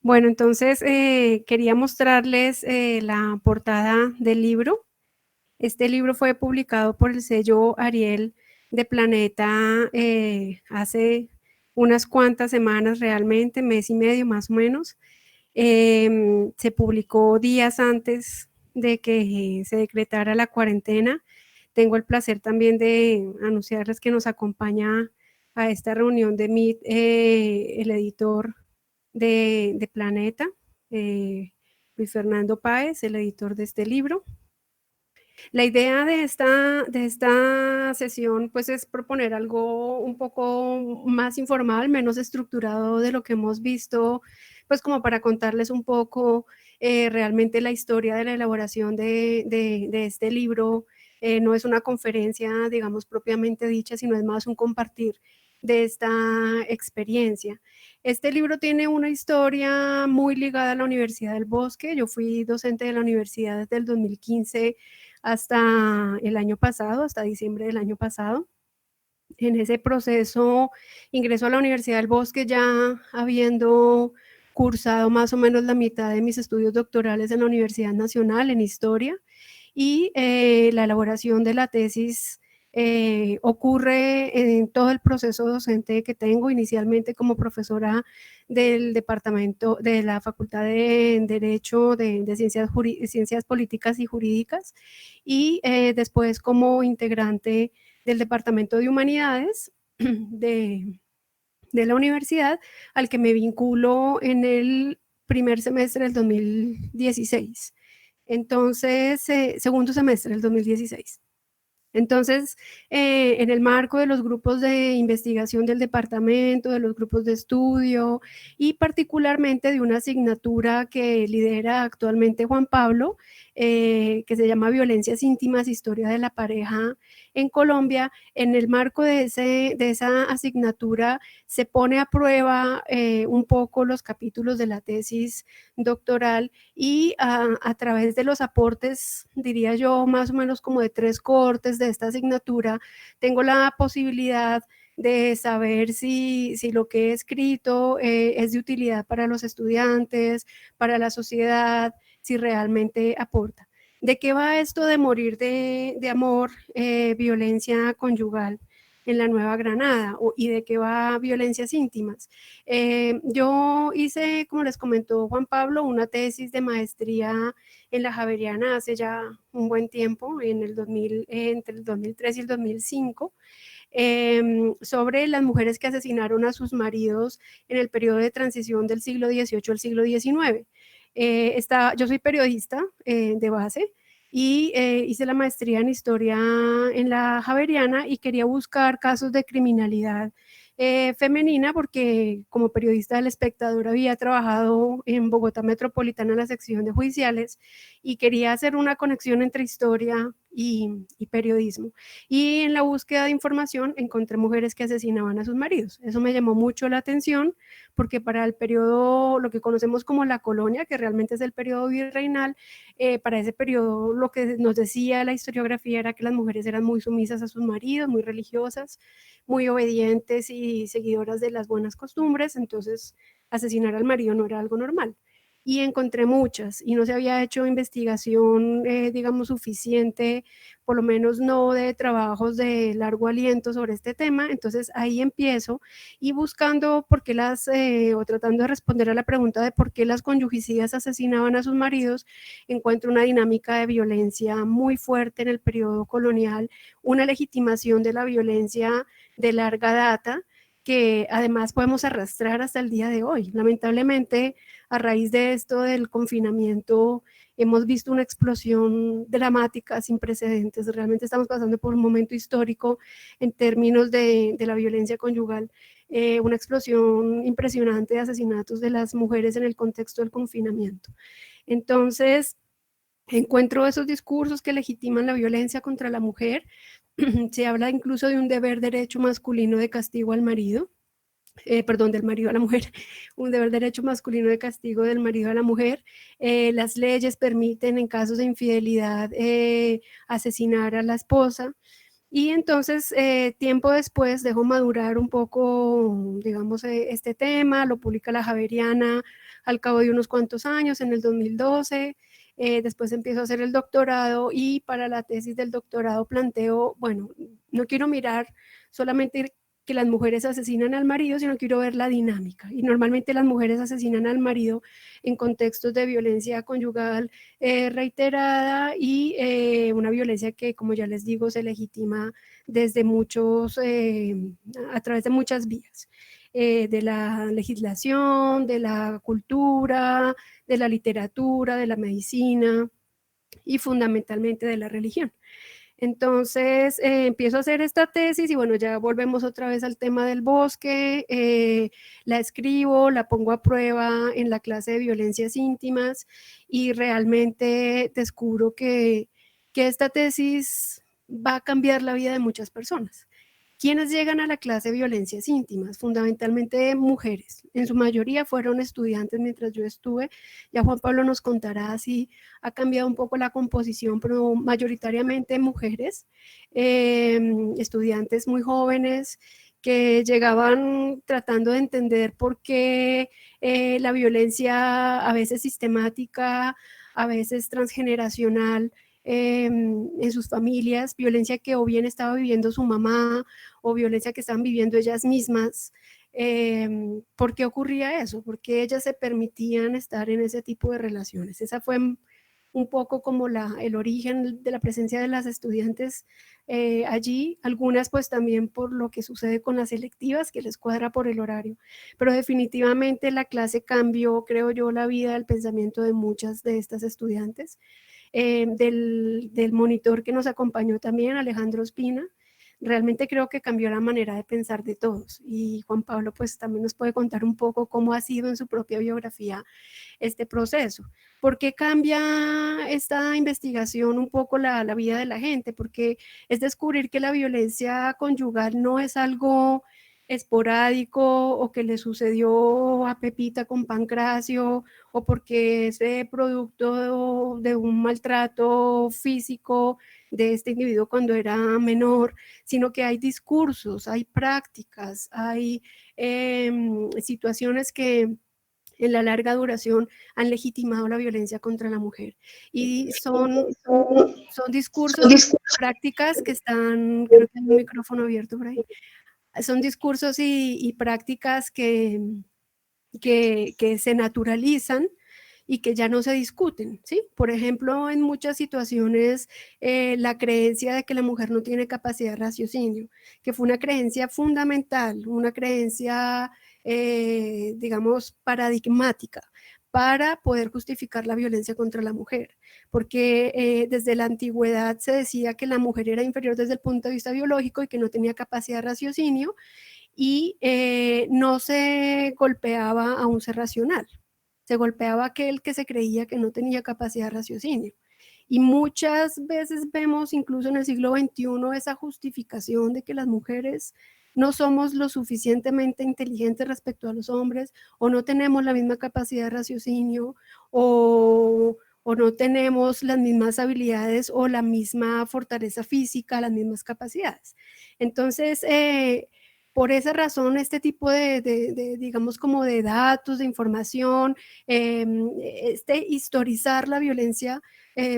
Bueno, entonces quería mostrarles la portada del libro. Este libro fue publicado por el sello Ariel de Planeta hace unas cuantas semanas realmente, mes y medio más o menos. Se publicó días antes de que se decretara la cuarentena. Tengo el placer también de anunciarles que nos acompaña a esta reunión de Meet el editor de Planeta, Luis Fernando Páez, el editor de este libro. La idea de esta sesión pues es proponer algo un poco más informal, menos estructurado de lo que hemos visto, pues como para contarles un poco realmente la historia de la elaboración de este libro. No es una conferencia, digamos, propiamente dicha, sino es más un compartir de esta experiencia. Este libro tiene una historia muy ligada a la Universidad del Bosque. Yo fui docente de la universidad desde el 2015 hasta el año pasado, hasta diciembre del año pasado. En ese proceso ingreso a la Universidad del Bosque ya habiendo cursado más o menos la mitad de mis estudios doctorales en la Universidad Nacional en Historia, y la elaboración de la tesis ocurre en todo el proceso docente que tengo, inicialmente como profesora del departamento de la Facultad de Derecho de Ciencias Políticas y Jurídicas, y después como integrante del Departamento de Humanidades de la universidad, al que me vinculo en el primer semestre del 2016. Entonces, segundo semestre del 2016. Entonces, en el marco de los grupos de investigación del departamento, de los grupos de estudio y particularmente de una asignatura que lidera actualmente Juan Pablo, que se llama Violencias íntimas, historia de la pareja en Colombia, en el marco de esa asignatura se pone a prueba un poco los capítulos de la tesis doctoral, y a través de los aportes, diría yo, más o menos como de 3 cortes de esta asignatura, tengo la posibilidad de saber si lo que he escrito es de utilidad para los estudiantes, para la sociedad, si realmente aporta. ¿De qué va esto de morir de amor, violencia conyugal en la Nueva Granada? ¿Y de qué va violencias íntimas? Yo hice, como les comentó Juan Pablo, una tesis de maestría en la Javeriana hace ya un buen tiempo, en el 2000, entre el 2003 y el 2005, sobre las mujeres que asesinaron a sus maridos en el periodo de transición del siglo XVIII al siglo XIX. Yo soy periodista de base, y hice la maestría en historia en la Javeriana y quería buscar casos de criminalidad femenina, porque como periodista del Espectador había trabajado en Bogotá Metropolitana en la sección de judiciales y quería hacer una conexión entre historia y periodismo. Y en la búsqueda de información encontré mujeres que asesinaban a sus maridos. Eso me llamó mucho la atención, porque para el periodo, lo que conocemos como la colonia, que realmente es el periodo virreinal, para ese periodo lo que nos decía la historiografía era que las mujeres eran muy sumisas a sus maridos, muy religiosas, muy obedientes y seguidoras de las buenas costumbres. Entonces asesinar al marido no era algo normal. Y encontré muchas, y no se había hecho investigación, digamos, suficiente, por lo menos no de trabajos de largo aliento sobre este tema. Entonces ahí empiezo, y buscando por qué o tratando de responder a la pregunta de por qué las conyugicidas asesinaban a sus maridos, encuentro una dinámica de violencia muy fuerte en el periodo colonial, una legitimación de la violencia de larga data, que además podemos arrastrar hasta el día de hoy. Lamentablemente, a raíz de esto del confinamiento, hemos visto una explosión dramática sin precedentes. Realmente estamos pasando por un momento histórico en términos de la violencia conyugal, una explosión impresionante de asesinatos de las mujeres en el contexto del confinamiento. Entonces, encuentro esos discursos que legitiman la violencia contra la mujer. Se habla incluso de un deber derecho masculino de castigo al marido, perdón, del marido a la mujer, un deber derecho masculino de castigo del marido a la mujer. Las leyes permiten en casos de infidelidad asesinar a la esposa. Y entonces, tiempo después, dejo madurar un poco, digamos, este tema, lo publica La Javeriana al cabo de unos cuantos años, en el 2012. Después empiezo a hacer el doctorado y para la tesis del doctorado planteo, bueno, no quiero mirar solamente que las mujeres asesinan al marido, sino quiero ver la dinámica. Y normalmente las mujeres asesinan al marido en contextos de violencia conyugal reiterada y una violencia que, como ya les digo, se legitima desde muchos, a través de muchas vías. De la legislación, de la cultura, de la literatura, de la medicina y fundamentalmente de la religión. Entonces, empiezo a hacer esta tesis y bueno, ya volvemos otra vez al tema del bosque, la escribo, la pongo a prueba en la clase de violencias íntimas y realmente descubro que esta tesis va a cambiar la vida de muchas personas. ¿Quiénes llegan a la clase de violencias íntimas? Fundamentalmente mujeres. En su mayoría fueron estudiantes mientras yo estuve. Ya Juan Pablo nos contará si ha cambiado un poco la composición, pero mayoritariamente mujeres, estudiantes muy jóvenes que llegaban tratando de entender por qué la violencia a veces sistemática, a veces transgeneracional, en sus familias, violencia que o bien estaba viviendo su mamá o violencia que estaban viviendo ellas mismas. ¿Por qué ocurría eso? ¿Por qué ellas se permitían estar en ese tipo de relaciones? Esa fue un poco como el origen de la presencia de las estudiantes allí, algunas pues también por lo que sucede con las selectivas, que les cuadra por el horario, pero definitivamente la clase cambió, creo yo, la vida, el pensamiento de muchas de estas estudiantes. Del monitor que nos acompañó también, Alejandro Espina, realmente creo que cambió la manera de pensar de todos. Y Juan Pablo pues también nos puede contar un poco cómo ha sido en su propia biografía este proceso. ¿Por qué cambia esta investigación un poco la vida de la gente? Porque es descubrir que la violencia conyugal no es algo esporádico o que le sucedió a Pepita con Pancracio o porque es producto de un maltrato físico de este individuo cuando era menor, sino que hay discursos, hay prácticas, hay situaciones que en la larga duración han legitimado la violencia contra la mujer. Y son discursos y prácticas que están, creo que hay un micrófono abierto por ahí, son discursos y prácticas que se naturalizan y que ya no se discuten, ¿sí? Por ejemplo, en muchas situaciones, la creencia de que la mujer no tiene capacidad de raciocinio, que fue una creencia fundamental, una creencia, digamos, paradigmática para poder justificar la violencia contra la mujer, porque desde la antigüedad se decía que la mujer era inferior desde el punto de vista biológico y que no tenía capacidad de raciocinio y no se golpeaba a un ser racional, se golpeaba a aquel que se creía que no tenía capacidad de raciocinio. Y muchas veces vemos, incluso en el siglo XXI, esa justificación de que las mujeres no somos lo suficientemente inteligentes respecto a los hombres, o no tenemos la misma capacidad de raciocinio, o no tenemos las mismas habilidades o la misma fortaleza física, las mismas capacidades. Entonces, por esa razón, este tipo digamos, como de datos, de información, historizar la violencia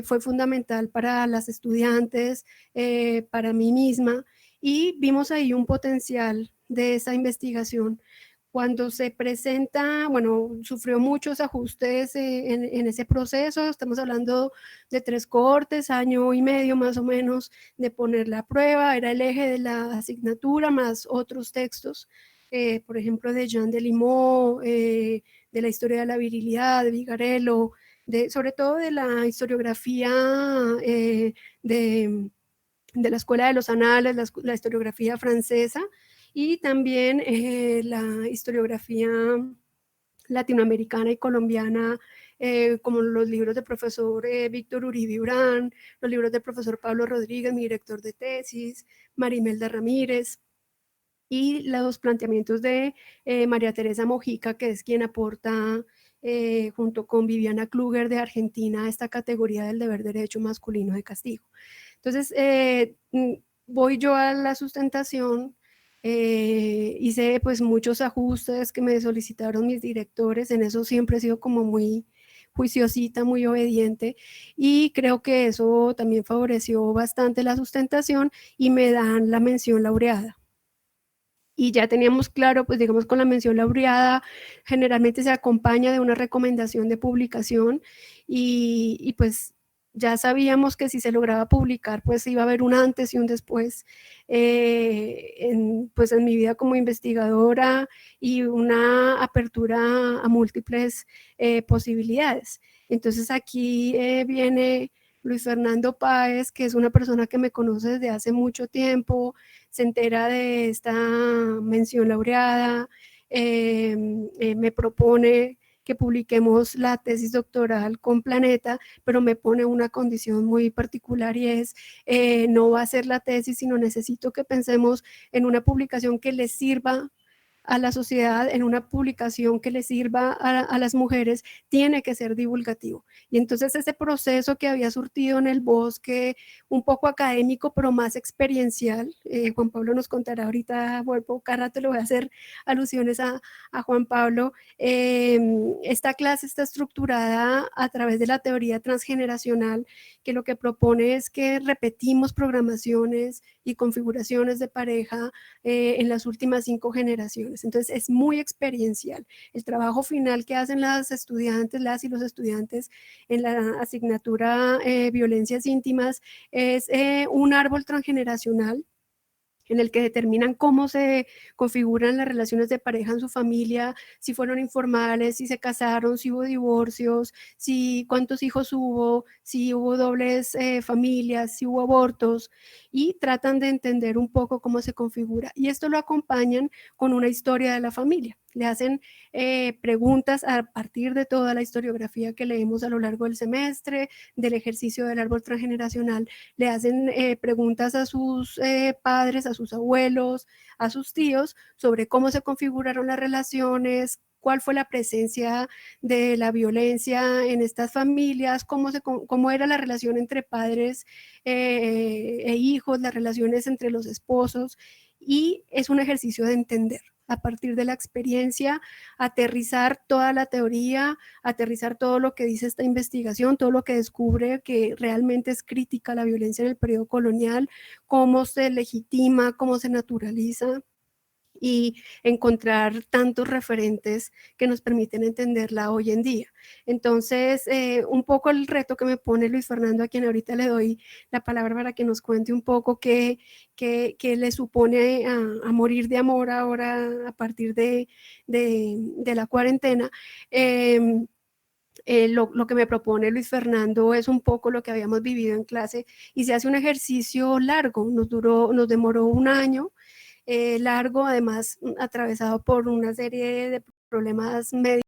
fue fundamental para las estudiantes, para mí misma, y vimos ahí un potencial de esa investigación. Cuando se presenta, bueno, sufrió muchos ajustes en ese proceso, estamos hablando de 3 cohortes, año y medio más o menos de poner la prueba, era el eje de la asignatura, más otros textos, por ejemplo, de Jean Delimot, de la historia de la virilidad, de Vigarello, sobre todo de la historiografía de la Escuela de los Anales, la historiografía francesa y también la historiografía latinoamericana y colombiana, como los libros del profesor Víctor Uribe Urán, los libros del profesor Pablo Rodríguez, mi director de tesis, Marimelda Ramírez, y los planteamientos de María Teresa Mojica, que es quien aporta junto con Viviana Kluger de Argentina esta categoría del deber derecho masculino de castigo. Entonces, voy yo a la sustentación, hice pues muchos ajustes que me solicitaron mis directores, en eso siempre he sido como muy juiciosita, muy obediente, y creo que eso también favoreció bastante la sustentación y me dan la mención laureada. Y ya teníamos claro, pues digamos con la mención laureada, generalmente se acompaña de una recomendación de publicación y pues ya sabíamos que si se lograba publicar, pues iba a haber un antes y un después pues en mi vida como investigadora y una apertura a múltiples posibilidades. Entonces aquí viene Luis Fernando Páez, que es una persona que me conoce desde hace mucho tiempo, se entera de esta mención laureada, me propone que publiquemos la tesis doctoral con Planeta, pero me pone una condición muy particular y es, no va a ser la tesis, sino necesito que pensemos en una publicación que les sirva a la sociedad, en una publicación que le sirva a las mujeres, tiene que ser divulgativo. Y entonces ese proceso que había surtido en el bosque, un poco académico, pero más experiencial, Juan Pablo nos contará ahorita, vuelvo, cada rato le voy a hacer alusiones a Juan Pablo, esta clase está estructurada a través de la teoría transgeneracional, que lo que propone es que repetimos programaciones y configuraciones de pareja en las últimas 5 generaciones. Entonces es muy experiencial. El trabajo final que hacen las estudiantes, las y los estudiantes en la asignatura violencias íntimas es un árbol transgeneracional en el que determinan cómo se configuran las relaciones de pareja en su familia, si fueron informales, si se casaron, si hubo divorcios, si cuántos hijos hubo, si hubo dobles familias, si hubo abortos, y tratan de entender un poco cómo se configura. Y esto lo acompañan con una historia de la familia. Le hacen preguntas a partir de toda la historiografía que leemos a lo largo del semestre, del ejercicio del árbol transgeneracional, le hacen preguntas a sus padres, a sus abuelos, a sus tíos, sobre cómo se configuraron las relaciones, cuál fue la presencia de la violencia en estas familias, cómo era la relación entre padres e hijos, las relaciones entre los esposos, y es un ejercicio de entender a partir de la experiencia, aterrizar toda la teoría, aterrizar todo lo que dice esta investigación, todo lo que descubre que realmente es crítica la violencia en el periodo colonial, cómo se legitima, cómo se naturaliza y encontrar tantos referentes que nos permiten entenderla hoy en día. Entonces, un poco el reto que me pone Luis Fernando, a quien ahorita le doy la palabra para que nos cuente un poco qué le supone a morir de amor ahora a partir de la cuarentena. Lo que me propone Luis Fernando es un poco lo que habíamos vivido en clase y se hace un ejercicio largo, nos demoró un año, largo, además atravesado por una serie de problemas médicos,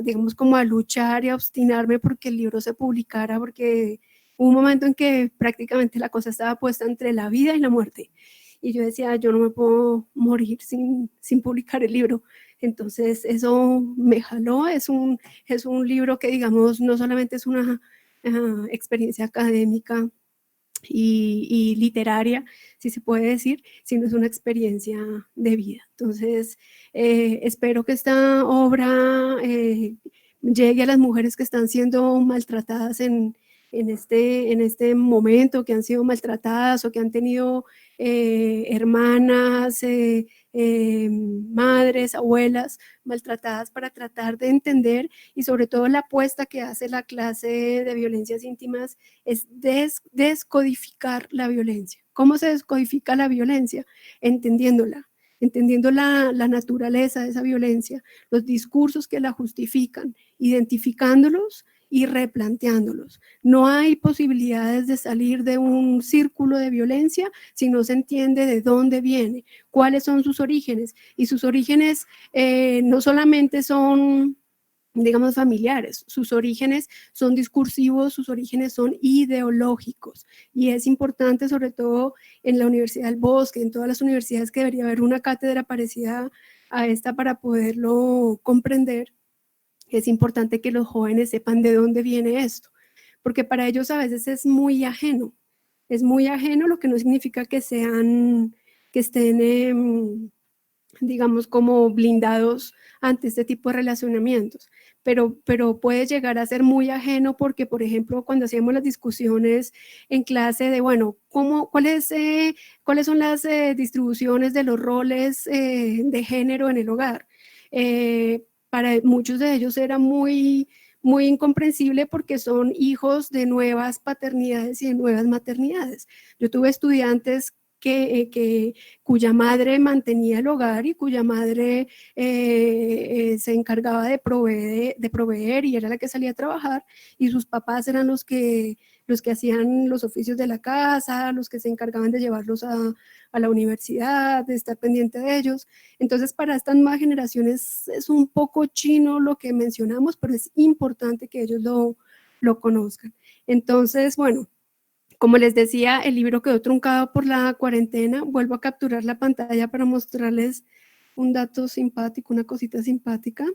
digamos como a luchar y a obstinarme porque el libro se publicara, porque hubo un momento en que prácticamente la cosa estaba puesta entre la vida y la muerte. Y yo decía, yo no me puedo morir sin publicar el libro. Entonces eso me jaló, es un libro que digamos no solamente es una experiencia académica, y literaria, si se puede decir, sino es una experiencia de vida. Entonces, espero que esta obra llegue a las mujeres que están siendo maltratadas en este momento, que han sido maltratadas o que han tenido hermanas, madres, abuelas maltratadas, para tratar de entender, y sobre todo la apuesta que hace la clase de violencias íntimas es descodificar la violencia. ¿Cómo se descodifica la violencia? Entendiéndola, entendiendo la naturaleza de esa violencia, los discursos que la justifican, identificándolos y replanteándolos. No hay posibilidades de salir de un círculo de violencia si no se entiende de dónde viene, cuáles son sus orígenes. Y sus orígenes no solamente son, digamos, familiares, sus orígenes son discursivos, sus orígenes son ideológicos, y es importante, sobre todo en la Universidad del Bosque, en todas las universidades, que debería haber una cátedra parecida a esta para poderlo comprender. Es importante que los jóvenes sepan de dónde viene esto, porque para ellos a veces es muy ajeno, lo que no significa que estén, digamos, como blindados ante este tipo de relacionamientos, pero puede llegar a ser muy ajeno porque, por ejemplo, cuando hacíamos las discusiones en clase de, bueno, ¿cuáles son las distribuciones de los roles de género en el hogar? Para muchos de ellos era muy incomprensible porque son hijos de nuevas paternidades y de nuevas maternidades. Yo tuve estudiantes cuya madre mantenía el hogar y cuya madre se encargaba de proveer y era la que salía a trabajar, y sus papás eran los que hacían los oficios de la casa, los que se encargaban de llevarlos a la universidad, de estar pendiente de ellos. Entonces, para estas nuevas generaciones es un poco chino lo que mencionamos, pero es importante que ellos lo conozcan. Entonces, bueno, como les decía, el libro quedó truncado por la cuarentena. Vuelvo a capturar la pantalla para mostrarles un dato simpático, una cosita simpática.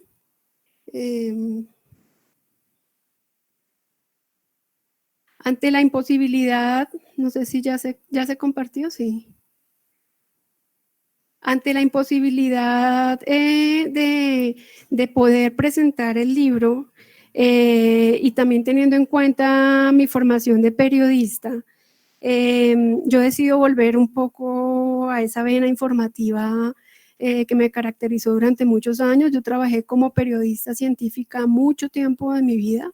Ante la imposibilidad, no sé si ya se compartió, sí. Ante la imposibilidad de poder presentar el libro, y también teniendo en cuenta mi formación de periodista, yo decido volver un poco a esa vena informativa que me caracterizó durante muchos años. Yo trabajé como periodista científica mucho tiempo de mi vida,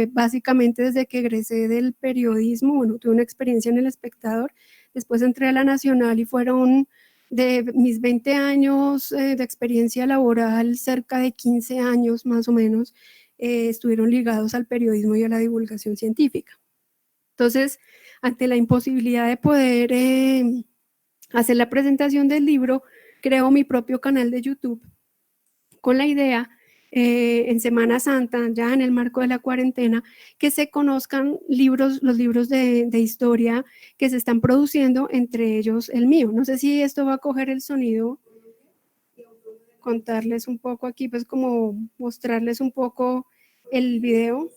básicamente desde que egresé del periodismo. Bueno, tuve una experiencia en El Espectador, después entré a La Nacional y fueron de mis 20 años de experiencia laboral, cerca de 15 años más o menos, estuvieron ligados al periodismo y a la divulgación científica. Entonces, ante la imposibilidad de poder hacer la presentación del libro, creo mi propio canal de YouTube con la idea, en Semana Santa, ya en el marco de la cuarentena, que se conozcan los libros de historia que se están produciendo, entre ellos el mío. No sé si esto va a coger el sonido, contarles un poco aquí, pues como mostrarles un poco el video.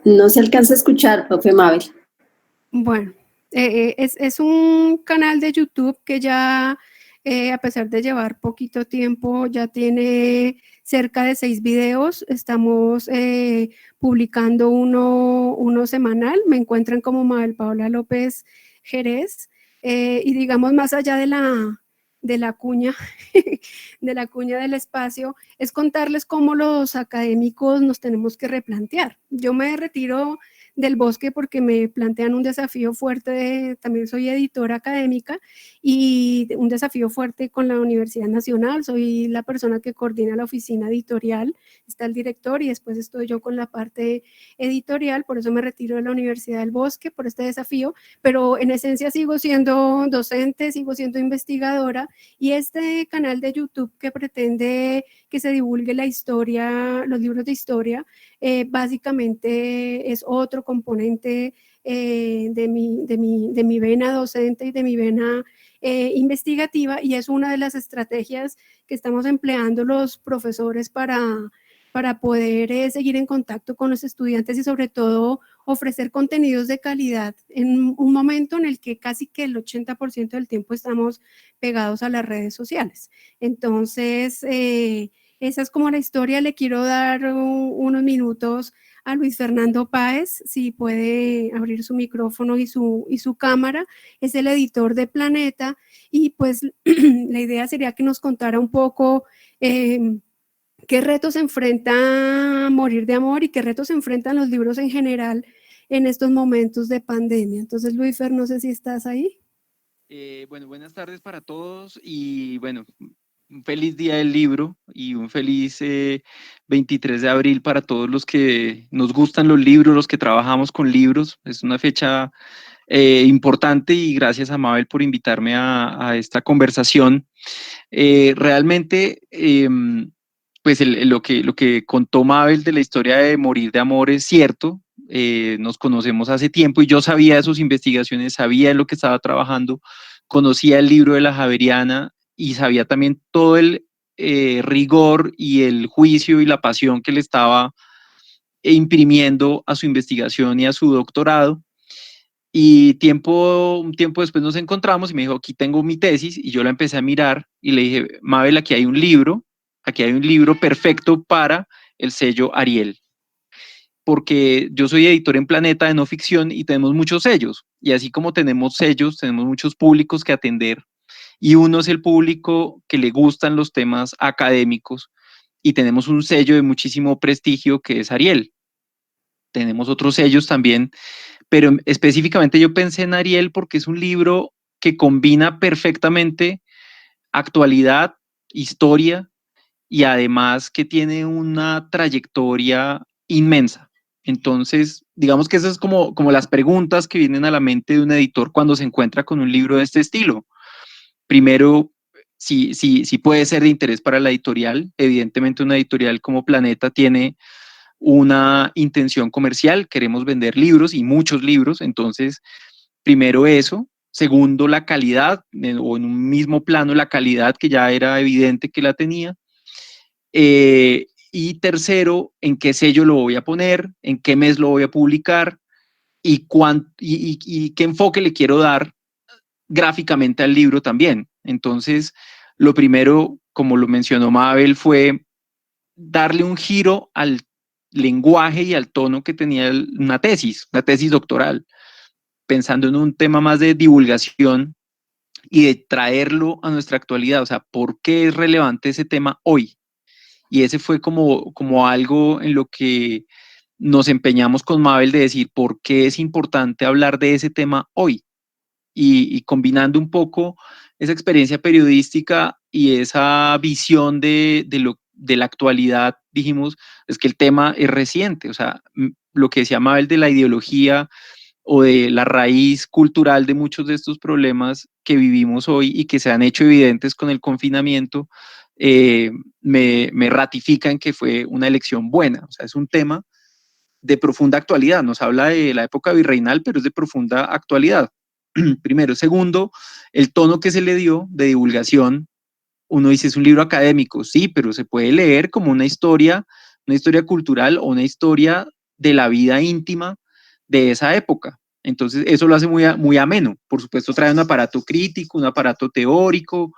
No se alcanza a escuchar, profe Mabel. Bueno, es un canal de YouTube que ya, a pesar de llevar poquito tiempo, ya tiene cerca de 6 videos. Estamos publicando uno semanal. Me encuentran como Mabel Paola López Jerez. Y digamos, más allá de la cuña, de la cuña del espacio, es contarles cómo los académicos nos tenemos que replantear. Yo me retiro del bosque porque me plantean un desafío fuerte, también soy editora académica, y un desafío fuerte con la Universidad Nacional. Soy la persona que coordina la oficina editorial, está el director y después estoy yo con la parte editorial. Por eso me retiro de la Universidad del Bosque, por este desafío, pero en esencia sigo siendo docente, sigo siendo investigadora, y este canal de YouTube que pretende que se divulgue la historia, los libros de historia, básicamente es otro componente de mi vena docente y de mi vena investigativa, y es una de las estrategias que estamos empleando los profesores para poder seguir en contacto con los estudiantes y sobre todo ofrecer contenidos de calidad en un momento en el que casi que el 80% del tiempo estamos pegados a las redes sociales. Entonces, esa es como la historia. Le quiero dar unos minutos a Luis Fernando Páez, si puede abrir su micrófono y su cámara. Es el editor de Planeta, y pues la idea sería que nos contara un poco qué retos enfrenta Morir de Amor y qué retos enfrentan los libros en general en estos momentos de pandemia. Entonces, Luis Fer, no sé si estás ahí. Bueno, buenas tardes para todos y bueno, un feliz día del libro y un feliz 23 de abril para todos los que nos gustan los libros, los que trabajamos con libros. Es una fecha importante y gracias a Mabel por invitarme a esta conversación. Realmente, pues lo que contó Mabel de la historia de Morir de Amor es cierto. Nos conocemos hace tiempo y yo sabía de sus investigaciones, sabía de lo que estaba trabajando. conocía el libro de la Javeriana y sabía también todo el rigor y el juicio y la pasión que le estaba imprimiendo a su investigación y a su doctorado. Y un tiempo después nos encontramos y me dijo, aquí tengo mi tesis, y yo la empecé a mirar y le dije, Mabel, aquí hay un libro perfecto para el sello Ariel, porque yo soy editor en Planeta de no ficción y tenemos muchos sellos, y así como tenemos sellos, tenemos muchos públicos que atender, y uno es el público que le gustan los temas académicos, y tenemos un sello de muchísimo prestigio que es Ariel. Tenemos otros sellos también, pero específicamente yo pensé en Ariel porque es un libro que combina perfectamente actualidad, historia, y además que tiene una trayectoria inmensa. Entonces, digamos que esas es como las preguntas que vienen a la mente de un editor cuando se encuentra con un libro de este estilo. Primero, si puede ser de interés para la editorial. Evidentemente, una editorial como Planeta tiene una intención comercial, queremos vender libros y muchos libros, entonces, primero eso. Segundo, la calidad, o en un mismo plano, la calidad que ya era evidente que la tenía. Y tercero, en qué sello lo voy a poner, en qué mes lo voy a publicar y qué enfoque le quiero dar gráficamente al libro también. Entonces, lo primero, como lo mencionó Mabel, fue darle un giro al lenguaje y al tono que tenía una tesis doctoral, pensando en un tema más de divulgación y de traerlo a nuestra actualidad. O sea, ¿por qué es relevante ese tema hoy? Y ese fue como algo en lo que nos empeñamos con Mabel de decir por qué es importante hablar de ese tema hoy. Y combinando un poco esa experiencia periodística y esa visión de la actualidad, dijimos, es que el tema es reciente. O sea, lo que decía Mabel de la ideología o de la raíz cultural de muchos de estos problemas que vivimos hoy y que se han hecho evidentes con el confinamiento, eh, me ratifica en que fue una elección buena. O sea, es un tema de profunda actualidad. Nos habla de la época virreinal, pero es de profunda actualidad. Primero. Segundo, el tono que se le dio de divulgación. Uno dice, es un libro académico, sí, pero se puede leer como una historia cultural o una historia de la vida íntima de esa época. Entonces, eso lo hace muy ameno. Por supuesto, trae un aparato crítico, un aparato teórico,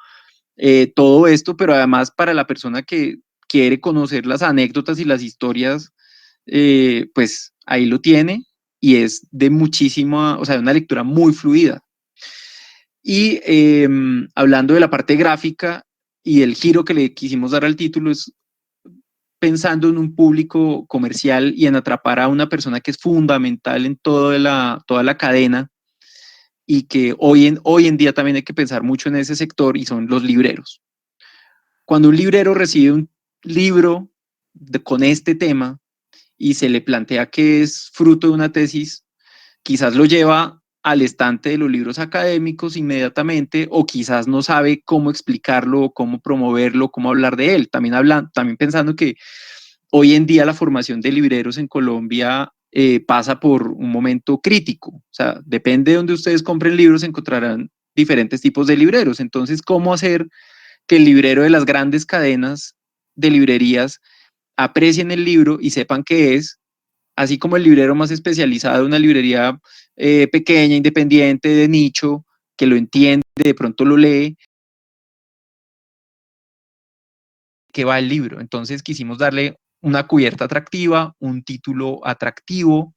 todo esto, pero además para la persona que quiere conocer las anécdotas y las historias, pues ahí lo tiene, y es de muchísima, o sea, de una lectura muy fluida. Y hablando de la parte gráfica y el giro que le quisimos dar al título, es pensando en un público comercial y en atrapar a una persona que es fundamental en toda la cadena, y que hoy en día también hay que pensar mucho en ese sector, y son los libreros. Cuando un librero recibe un libro con este tema y se le plantea que es fruto de una tesis, quizás lo lleva al estante de los libros académicos inmediatamente, o quizás no sabe cómo explicarlo, cómo promoverlo, cómo hablar de él. También pensando que hoy en día la formación de libreros en Colombia pasa por un momento crítico. O sea, depende de donde ustedes compren libros, encontrarán diferentes tipos de libreros. Entonces, ¿cómo hacer que el librero de las grandes cadenas de librerías aprecien el libro y sepan qué es, así como el librero más especializado, una librería pequeña, independiente, de nicho, que lo entiende, de pronto lo lee, que va el libro? Entonces quisimos darle una cubierta atractiva, un título atractivo,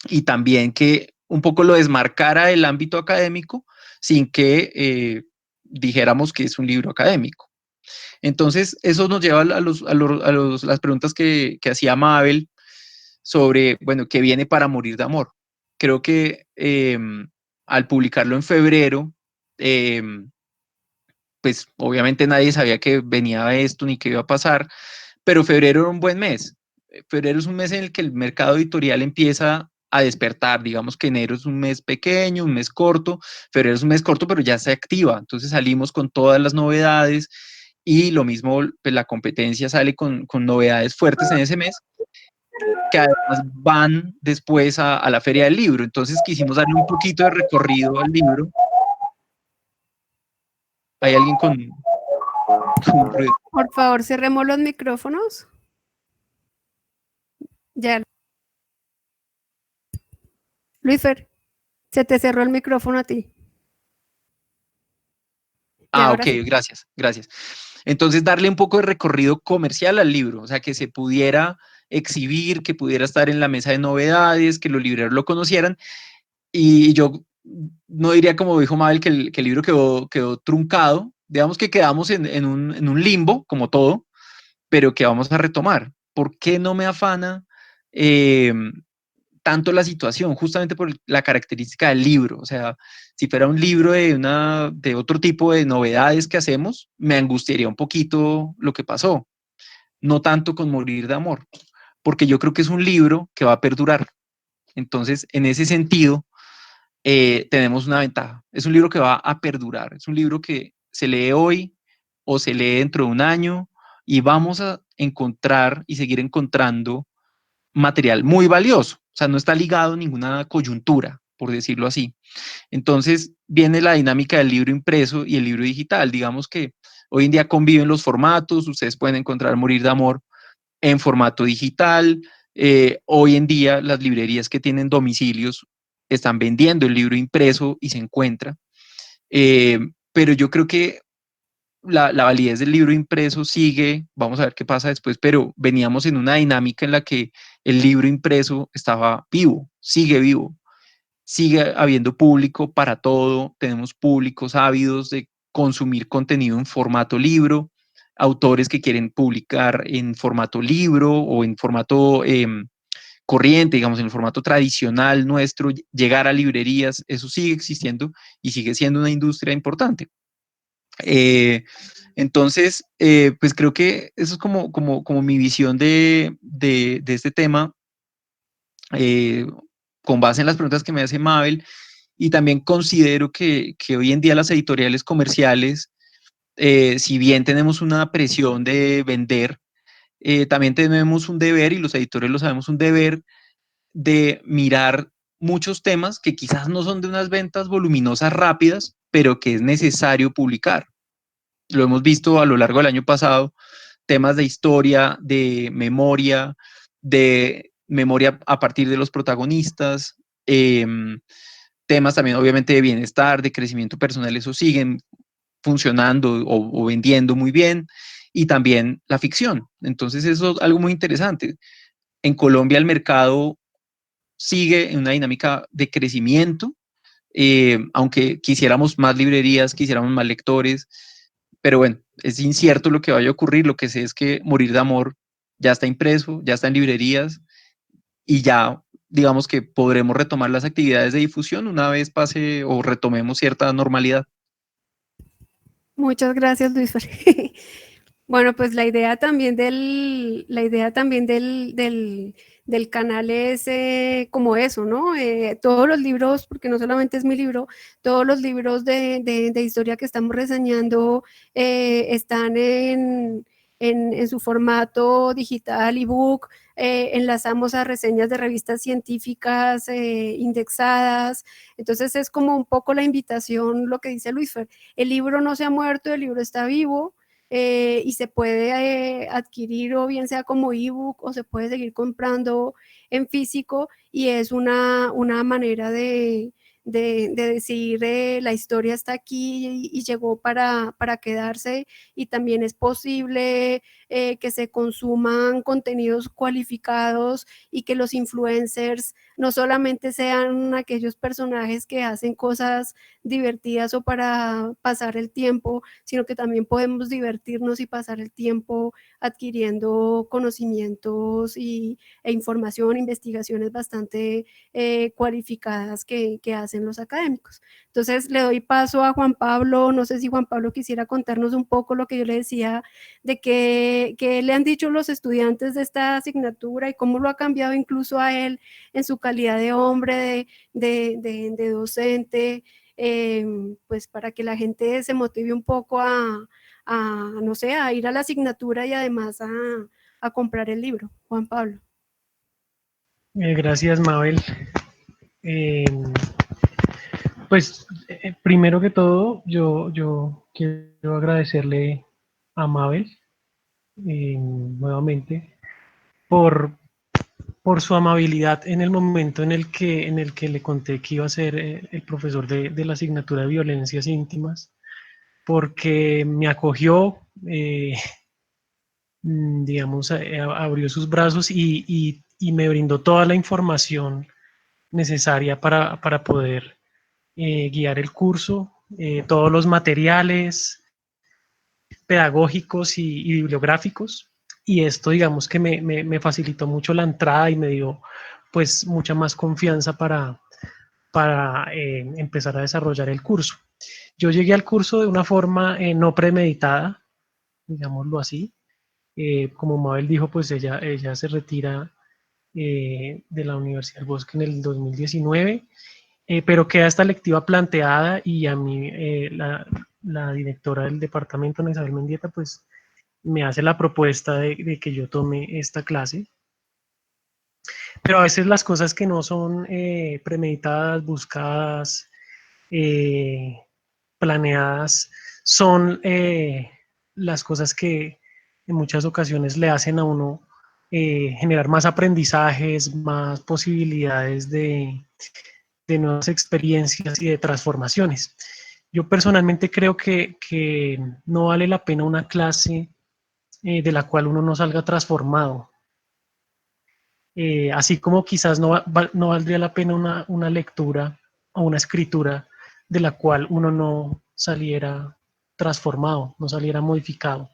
y también que un poco lo desmarcara del ámbito académico sin que dijéramos que es un libro académico. Entonces, eso nos lleva a las preguntas que hacía Mabel sobre, bueno, qué viene para Morir de Amor. Creo que al publicarlo en febrero, eh, pues obviamente nadie sabía que venía esto ni qué iba a pasar, pero febrero era un buen mes. Febrero es un mes en el que el mercado editorial empieza a despertar. Digamos que enero es un mes pequeño, un mes corto, febrero es un mes corto, pero ya se activa. Entonces salimos con todas las novedades, y lo mismo, pues la competencia sale con novedades fuertes en ese mes, que además van después a la Feria del Libro. Entonces quisimos darle un poquito de recorrido al libro ¿Hay alguien con un ruido? Por favor, cerremos los micrófonos. Ya. Luisfer, se te cerró el micrófono a ti. Ya, Ah, ahora ok, sí. gracias, gracias. Entonces, darle un poco de recorrido comercial al libro, o sea, que se pudiera exhibir, que pudiera estar en la mesa de novedades, que los libreros lo conocieran. Y yo no diría, como dijo Mabel, que el libro quedó truncado. Digamos que quedamos en un limbo, como todo, pero que vamos a retomar. ¿Por qué no me afana eh, tanto la situación? Justamente por la característica del libro. O sea, si fuera un libro de otro tipo de novedades que hacemos, me angustiaría un poquito lo que pasó. No tanto con Morir de Amor, porque yo creo que es un libro que va a perdurar. Entonces, en ese sentido, tenemos una ventaja. Es un libro que va a perdurar. Es un libro que se lee hoy o se lee dentro de un año y vamos a encontrar y seguir encontrando material muy valioso. O sea, no está ligado a ninguna coyuntura, por decirlo así. Entonces viene la dinámica del libro impreso y el libro digital. Digamos que hoy en día conviven los formatos. Ustedes pueden encontrar Morir de Amor en formato digital. Hoy en día las librerías que tienen domicilios están vendiendo el libro impreso y se encuentra. Eh, pero yo creo que la validez del libro impreso sigue, vamos a ver qué pasa después, pero veníamos en una dinámica en la que el libro impreso estaba vivo, sigue habiendo público para todo, tenemos públicos ávidos de consumir contenido en formato libro, autores que quieren publicar en formato libro o en formato corriente, digamos, en el formato tradicional nuestro, llegar a librerías, eso sigue existiendo y sigue siendo una industria importante. Entonces, pues creo que eso es como mi visión de este tema, eh, con base en las preguntas que me hace Mabel, y también considero que hoy en día las editoriales comerciales, si bien tenemos una presión de vender, también tenemos un deber, y los editores lo sabemos, un deber de mirar muchos temas que quizás no son de unas ventas voluminosas rápidas, pero que es necesario publicar. Lo hemos visto a lo largo del año pasado, temas de memoria a partir de los protagonistas, eh, temas también obviamente de bienestar, de crecimiento personal, eso siguen funcionando o vendiendo muy bien, y también la ficción. Entonces eso es algo muy interesante. En Colombia el mercado sigue en una dinámica de crecimiento, aunque quisiéramos más librerías, quisiéramos más lectores, pero bueno, es incierto lo que vaya a ocurrir. Lo que sé es que Morir de Amor ya está impreso, ya está en librerías y ya digamos que podremos retomar las actividades de difusión una vez pase o retomemos cierta normalidad. Muchas gracias, Luis. Bueno, pues la idea también del canal es como eso, ¿no? Todos los libros, porque no solamente es mi libro, todos los libros de historia que estamos reseñando están en su formato digital, ebook, enlazamos a reseñas de revistas científicas indexadas, entonces es como un poco la invitación, lo que dice Luis Fer, el libro no se ha muerto, el libro está vivo, y se puede adquirir o bien sea como ebook o se puede seguir comprando en físico y es una manera de decir la historia está aquí y llegó para quedarse y también es posible que se consuman contenidos cualificados y que los influencers no solamente sean aquellos personajes que hacen cosas divertidas o para pasar el tiempo, sino que también podemos divertirnos y pasar el tiempo adquiriendo conocimientos e información, investigaciones bastante cualificadas que hacen los académicos. Entonces le doy paso a Juan Pablo, no sé si Juan Pablo quisiera contarnos un poco lo que yo le decía de que le han dicho los estudiantes de esta asignatura y cómo lo ha cambiado incluso a él en su calidad de hombre, de docente, pues para que la gente se motive un poco no sé, a ir a la asignatura y además a comprar el libro. Juan Pablo. Gracias, Mabel. Eh, Pues primero que todo, yo quiero agradecerle a Mabel nuevamente por, por su amabilidad en el momento en el que le conté que iba a ser el profesor de la asignatura de violencias íntimas, porque me acogió, digamos, abrió sus brazos y me brindó toda la información necesaria para poder guiar el curso, todos los materiales pedagógicos y bibliográficos. Y esto, digamos, que me facilitó mucho la entrada y me dio pues mucha más confianza para empezar a desarrollar el curso. Yo llegué al curso de una forma no premeditada, digámoslo así. Como Mabel dijo, pues ella se retira de la Universidad del Bosque en el 2019, pero queda esta lectiva planteada y a mí la directora del departamento, Ana Isabel Mendieta, pues me hace la propuesta de que yo tome esta clase. Pero a veces las cosas que no son premeditadas, buscadas, eh, planeadas, son las cosas que en muchas ocasiones le hacen a uno generar más aprendizajes, más posibilidades de nuevas experiencias y de transformaciones. Yo personalmente creo que no vale la pena una clase de la cual uno no salga transformado. Así como quizás no valdría la pena una lectura o una escritura de la cual uno no saliera transformado, no saliera modificado.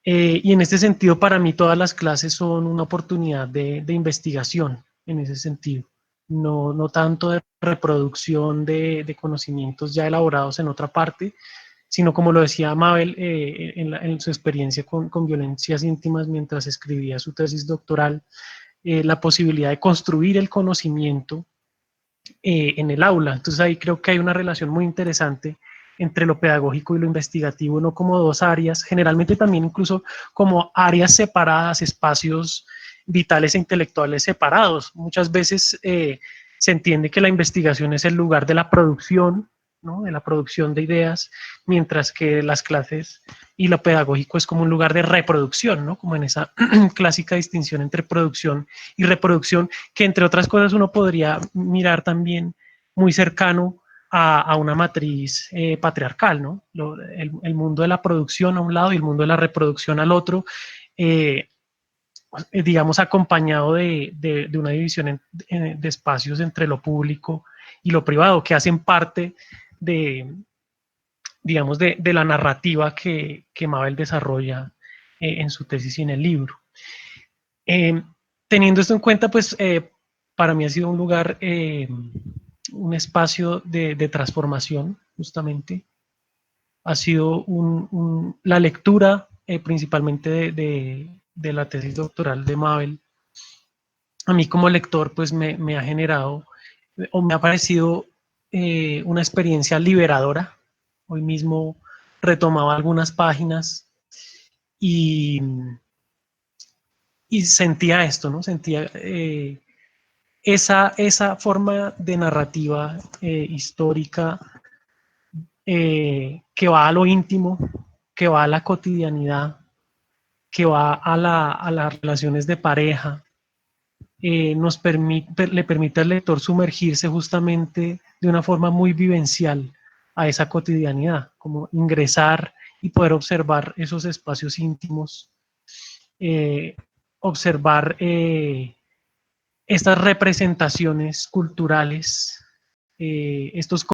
Y en este sentido, para mí todas las clases son una oportunidad de investigación en ese sentido, no tanto de reproducción de conocimientos ya elaborados en otra parte, sino como lo decía Mabel en su experiencia con violencias íntimas mientras escribía su tesis doctoral, la posibilidad de construir el conocimiento en el aula. Entonces ahí creo que hay una relación muy interesante entre lo pedagógico y lo investigativo, no como dos áreas, generalmente también incluso como áreas separadas, espacios vitales e intelectuales separados. Muchas veces se entiende que la investigación es el lugar de la producción, ¿no? De la producción de ideas, mientras que las clases y lo pedagógico es como un lugar de reproducción, ¿no? Como en esa clásica distinción entre producción y reproducción, que entre otras cosas uno podría mirar también muy cercano a una matriz patriarcal, ¿no? El mundo de la producción a un lado y el mundo de la reproducción al otro, digamos, acompañado de una división de espacios entre lo público y lo privado, que hacen parte de, digamos, de la narrativa que Mabel desarrolla en su tesis y en el libro. Teniendo esto en cuenta, pues para mí ha sido un lugar, un espacio de transformación, justamente. Ha sido la lectura principalmente de la tesis doctoral de Mabel. A mí como lector, pues me ha generado o me ha parecido una experiencia liberadora. Hoy mismo retomaba algunas páginas y, y sentía esto, ¿no? Sentía esa forma de narrativa histórica que va a lo íntimo, que va a la cotidianidad, que va a las relaciones de pareja, le permite al lector sumergirse justamente de una forma muy vivencial a esa cotidianidad, como ingresar y poder observar esos espacios íntimos, observar estas representaciones culturales, estos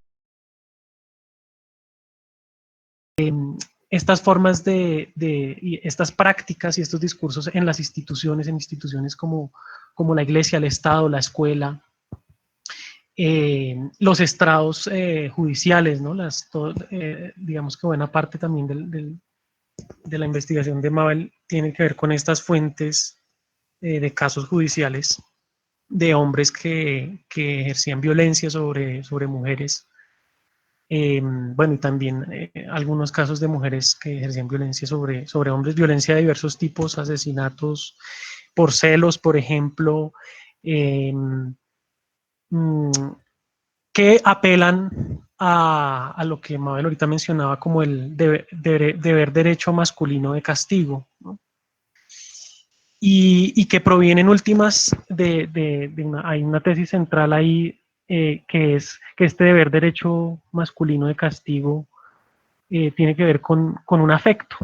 estas formas estas prácticas y estos discursos en las instituciones como la iglesia, el Estado, la escuela, los estrados judiciales, ¿no? Digamos que buena parte también de la investigación de Mabel tiene que ver con estas fuentes de casos judiciales de hombres que ejercían violencia sobre mujeres. Bueno, y también algunos casos de mujeres que ejercían violencia sobre hombres, violencia de diversos tipos, asesinatos por celos, por ejemplo, que apelan a lo que Mabel ahorita mencionaba como el deber derecho masculino de castigo, ¿no? Y que provienen últimas hay una tesis central ahí, que es que este deber derecho masculino de castigo tiene que ver con un afecto.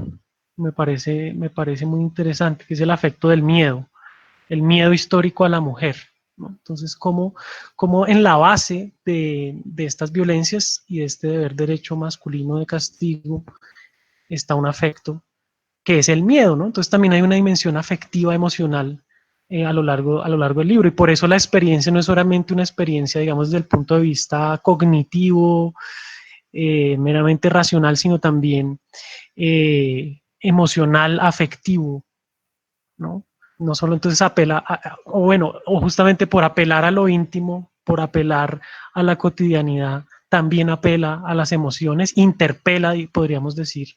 Me parece muy interesante, que es el afecto del miedo, el miedo histórico a la mujer, ¿no? Entonces, cómo en la base de estas violencias y de este deber derecho masculino de castigo está un afecto que es el miedo, ¿no? Entonces también hay una dimensión afectiva, emocional, a lo largo del libro, y por eso la experiencia no es solamente una experiencia, digamos, desde el punto de vista cognitivo, meramente racional, sino también emocional, afectivo, ¿no? No solo entonces apela, o bueno, o justamente por apelar a lo íntimo, por apelar a la cotidianidad, también apela a las emociones, interpela, y podríamos decir,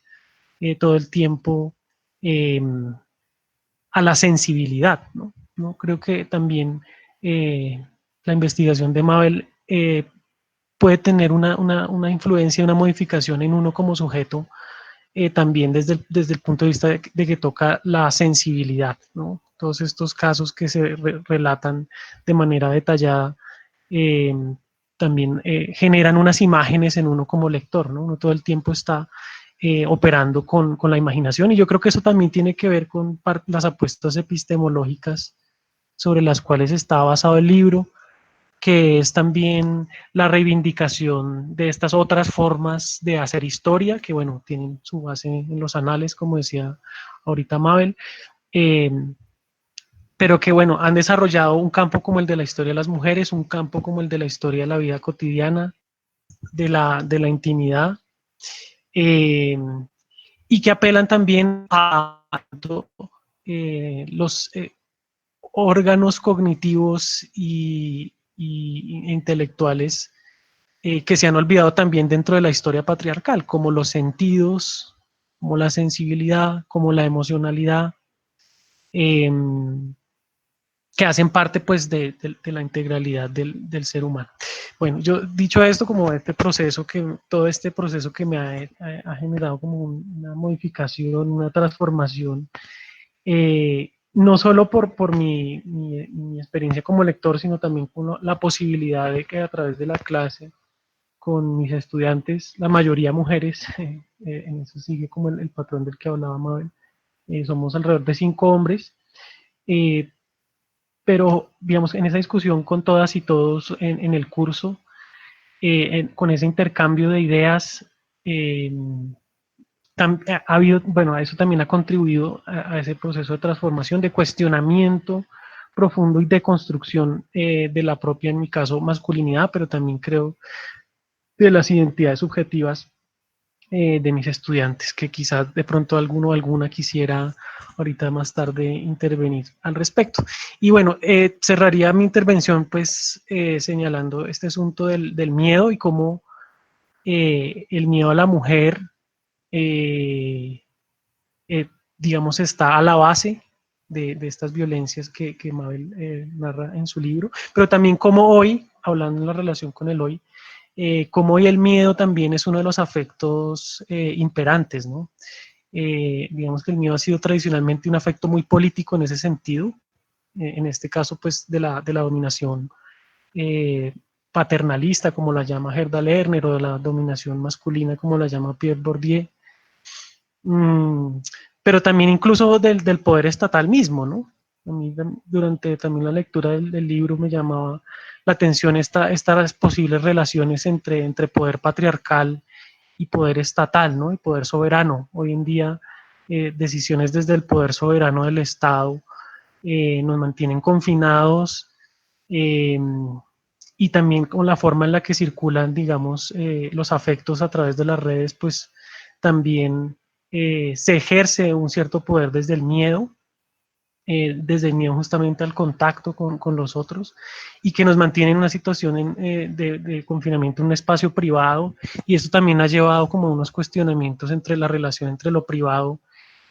todo el tiempo, eh, a la sensibilidad, ¿no? ¿No? Creo que también la investigación de Mabel puede tener una influencia, una modificación en uno como sujeto, también desde el punto de vista de que toca la sensibilidad, ¿no? Todos estos casos que se relatan de manera detallada, eh, también generan unas imágenes en uno como lector, ¿no? Uno todo el tiempo está operando con la imaginación, y yo creo que eso también tiene que ver con las apuestas epistemológicas sobre las cuales está basado el libro, que es también la reivindicación de estas otras formas de hacer historia, que bueno, tienen su base en los anales, como decía ahorita Mabel, eh, pero que bueno, han desarrollado un campo como el de la historia de las mujeres, un campo como el de la historia de la vida cotidiana, de la intimidad, eh, y que apelan también a los órganos cognitivos y intelectuales, que se han olvidado también dentro de la historia patriarcal, como los sentidos, como la sensibilidad, como la emocionalidad, eh, que hacen parte pues de la integralidad del ser humano. Bueno, yo dicho esto, como todo este proceso que me ha generado como una modificación, una transformación, no solo por mi experiencia como lector, sino también con la posibilidad de que a través de la clase con mis estudiantes, la mayoría mujeres, en eso sigue como el patrón del que hablaba Mabel, somos alrededor de 5 hombres, eh, pero digamos en esa discusión con todas y todos en el curso, con ese intercambio de ideas, eh, ha habido, bueno, a eso también ha contribuido a ese proceso de transformación, de cuestionamiento profundo y de construcción, de la propia, en mi caso, masculinidad, pero también creo de las identidades subjetivas, de mis estudiantes, que quizás de pronto alguno o alguna quisiera ahorita más tarde intervenir al respecto. Y bueno, cerraría mi intervención pues señalando este asunto del miedo y cómo el miedo a la mujer, eh, eh, digamos, está a la base de estas violencias que Mabel narra en su libro, pero también como hoy, hablando en la relación con el hoy, como hoy el miedo también es uno de los afectos imperantes, ¿no? Digamos que el miedo ha sido tradicionalmente un afecto muy político en ese sentido, en este caso pues de la dominación eh, paternalista, como la llama Gerda Lerner, o de la dominación masculina, como la llama Pierre Bourdieu. Mm, pero también incluso del poder estatal mismo, ¿no? A mí durante también la lectura del libro me llamaba la atención estas posibles relaciones entre poder patriarcal y poder estatal, ¿no? Y poder soberano. Hoy en día, decisiones desde el poder soberano del Estado nos mantienen confinados, eh, y también con la forma en la que circulan, digamos, los afectos a través de las redes, pues también se ejerce un cierto poder desde el miedo justamente al contacto con los otros, y que nos mantiene en una situación de confinamiento en un espacio privado, y esto también ha llevado como unos cuestionamientos entre la relación entre lo privado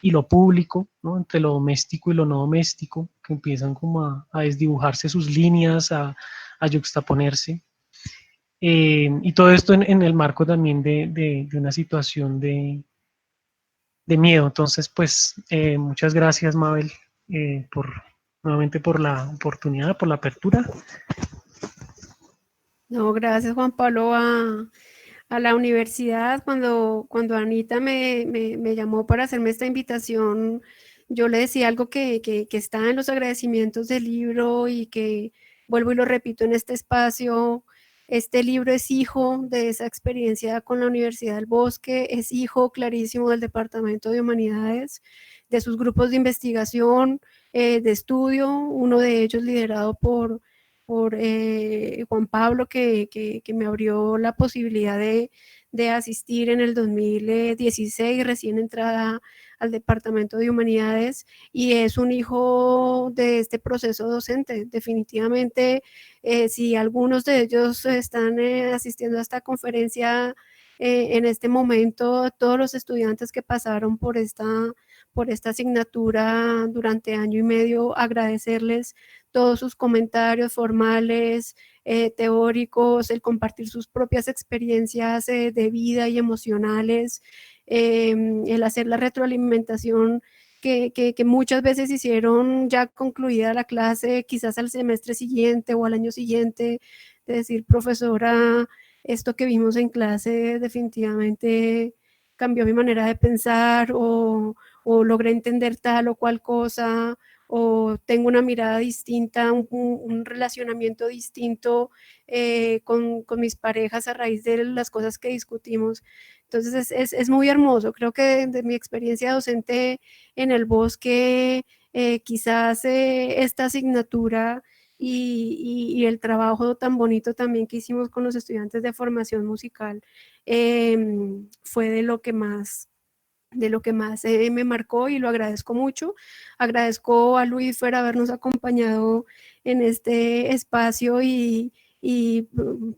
y lo público, ¿no? Entre lo doméstico y lo no doméstico, que empiezan como a desdibujarse sus líneas, a yuxtaponerse. Y todo esto en el marco también de una situación de miedo. Entonces, pues, muchas gracias, Mabel, nuevamente por la oportunidad, por la apertura. No, gracias Juan Pablo a la universidad. Cuando Anita me llamó para hacerme esta invitación, yo le decía algo que está en los agradecimientos del libro y que vuelvo y lo repito en este espacio. Este libro es hijo de esa experiencia con la Universidad del Bosque, es hijo clarísimo del Departamento de Humanidades, de sus grupos de investigación, de estudio, uno de ellos liderado por Juan Pablo, que me abrió la posibilidad de asistir en el 2016, recién entrada al Departamento de Humanidades, y es un hijo de este proceso docente. Definitivamente, si algunos de ellos están asistiendo a esta conferencia en este momento, todos los estudiantes que pasaron por esta asignatura durante año y medio, agradecerles todos sus comentarios formales, teóricos, el compartir sus propias experiencias de vida y emocionales, el hacer la retroalimentación que muchas veces hicieron ya concluida la clase, quizás al semestre siguiente o al año siguiente, de decir, profesora, esto que vimos en clase definitivamente cambió mi manera de pensar, o logré entender tal o cual cosa, o tengo una mirada distinta, un relacionamiento distinto con mis parejas a raíz de las cosas que discutimos. Entonces es muy hermoso. Creo que de mi experiencia docente en el Bosque, quizás esta asignatura y el trabajo tan bonito también que hicimos con los estudiantes de formación musical fue de lo que más me marcó, y lo agradezco mucho. Agradezco a Luis por habernos acompañado en este espacio y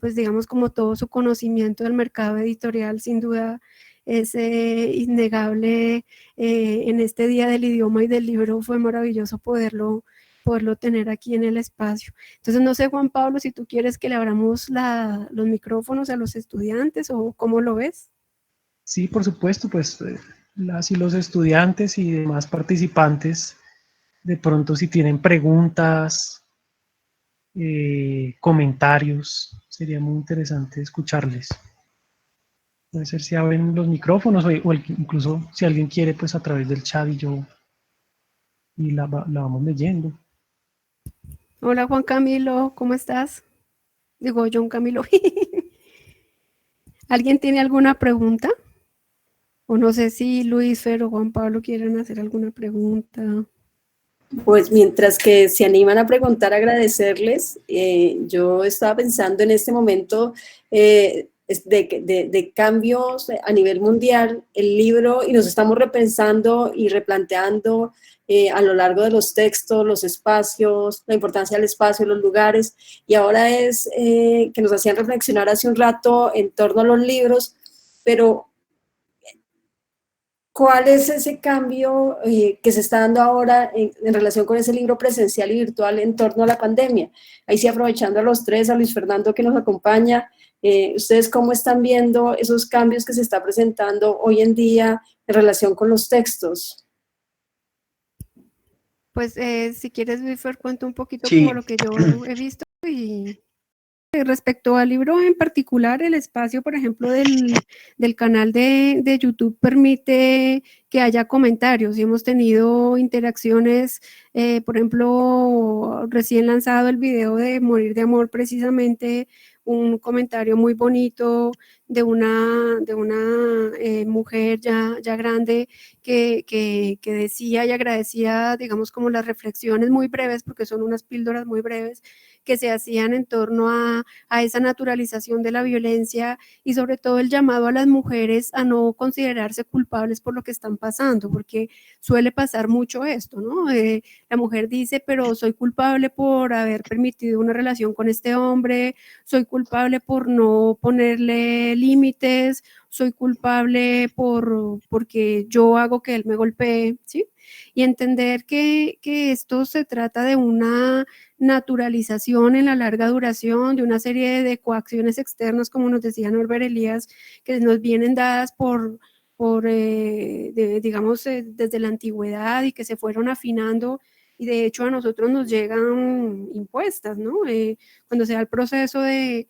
pues digamos como todo su conocimiento del mercado editorial, sin duda es innegable. En este Día del Idioma y del Libro fue maravilloso poderlo tener aquí en el espacio. Entonces no sé, Juan Pablo, si tú quieres que le abramos los micrófonos a los estudiantes o cómo lo ves. Sí, por supuesto, pues las y los estudiantes y demás participantes, de pronto si tienen preguntas, comentarios, sería muy interesante escucharles. Puede ser si abren los micrófonos o incluso si alguien quiere, pues a través del chat y la vamos leyendo. Hola Juan Camilo, ¿cómo estás? Digo, John Camilo. ¿Alguien tiene alguna pregunta? O no sé si Luis, Fer o Juan Pablo quieren hacer alguna pregunta. Pues mientras que se animan a preguntar, agradecerles. Yo estaba pensando en este momento de cambios a nivel mundial, el libro, y nos estamos repensando y replanteando a lo largo de los textos, los espacios, la importancia del espacio, los lugares, y ahora es que nos hacían reflexionar hace un rato en torno a los libros, pero ¿cuál es ese cambio que se está dando ahora en relación con ese libro presencial y virtual en torno a la pandemia? Ahí sí, aprovechando a los tres, a Luis Fernando que nos acompaña, ¿ustedes cómo están viendo esos cambios que se está presentando hoy en día en relación con los textos? Pues si quieres, Luis Fer, cuento un poquito Sí. como lo que yo he visto. Y respecto al libro en particular, el espacio, por ejemplo, del canal de YouTube permite que haya comentarios, y hemos tenido interacciones, por ejemplo, recién lanzado el video de Morir de Amor, precisamente un comentario muy bonito de una mujer ya grande que decía y agradecía, digamos, como las reflexiones muy breves, porque son unas píldoras muy breves, que se hacían en torno a esa naturalización de la violencia, y sobre todo el llamado a las mujeres a no considerarse culpables por lo que están pasando, porque suele pasar mucho esto, ¿no? La mujer dice, pero soy culpable por haber permitido una relación con este hombre, soy culpable por no ponerle límites, soy culpable porque yo hago que él me golpee, ¿sí? Y entender que esto se trata de una naturalización en la larga duración, de una serie de coacciones externas, como nos decía Norbert Elías, que nos vienen dadas digamos, desde la antigüedad y que se fueron afinando y de hecho a nosotros nos llegan impuestas, ¿no? Cuando se da el proceso de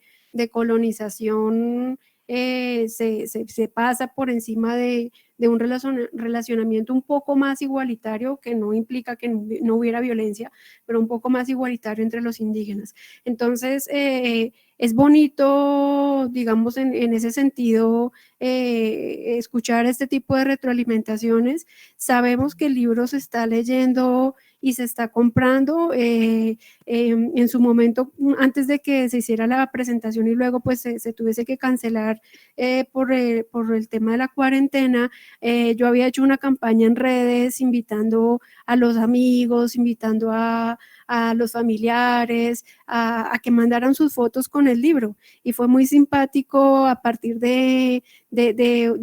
colonización, se pasa por encima de un relacionamiento un poco más igualitario, que no implica que no hubiera violencia, pero un poco más igualitario entre los indígenas. Entonces, es bonito, digamos, en ese sentido, escuchar este tipo de retroalimentaciones. Sabemos que el libro se está leyendo y se está comprando. En su momento, antes de que se hiciera la presentación y luego pues se tuviese que cancelar por el tema de la cuarentena, yo había hecho una campaña en redes invitando a los amigos, invitando a los familiares, a que mandaran sus fotos con el libro. Y fue muy simpático a partir de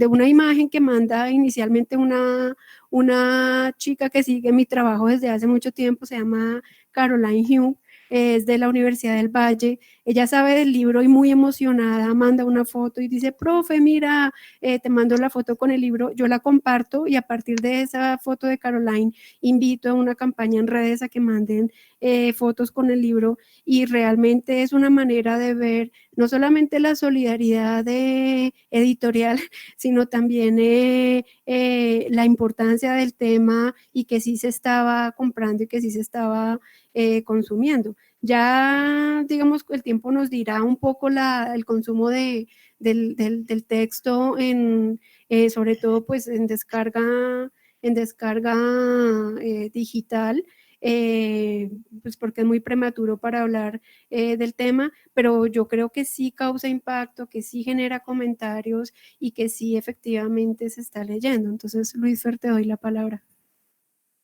una imagen que manda inicialmente una chica que sigue mi trabajo desde hace mucho tiempo, se llama Caroline Hugh, es de la Universidad del Valle. Ella sabe del libro y muy emocionada manda una foto y dice, profe, mira, te mando la foto con el libro. Yo la comparto y a partir de esa foto de Caroline invito a una campaña en redes a que manden fotos con el libro, y realmente es una manera de ver no solamente la solidaridad editorial, sino también la importancia del tema y que sí se estaba comprando y que sí se estaba consumiendo. Ya, digamos, el tiempo nos dirá un poco el consumo del texto, sobre todo pues en descarga digital, pues porque es muy prematuro para hablar del tema, pero yo creo que sí causa impacto, que sí genera comentarios y que sí efectivamente se está leyendo. Entonces, Luis Fer, te doy la palabra.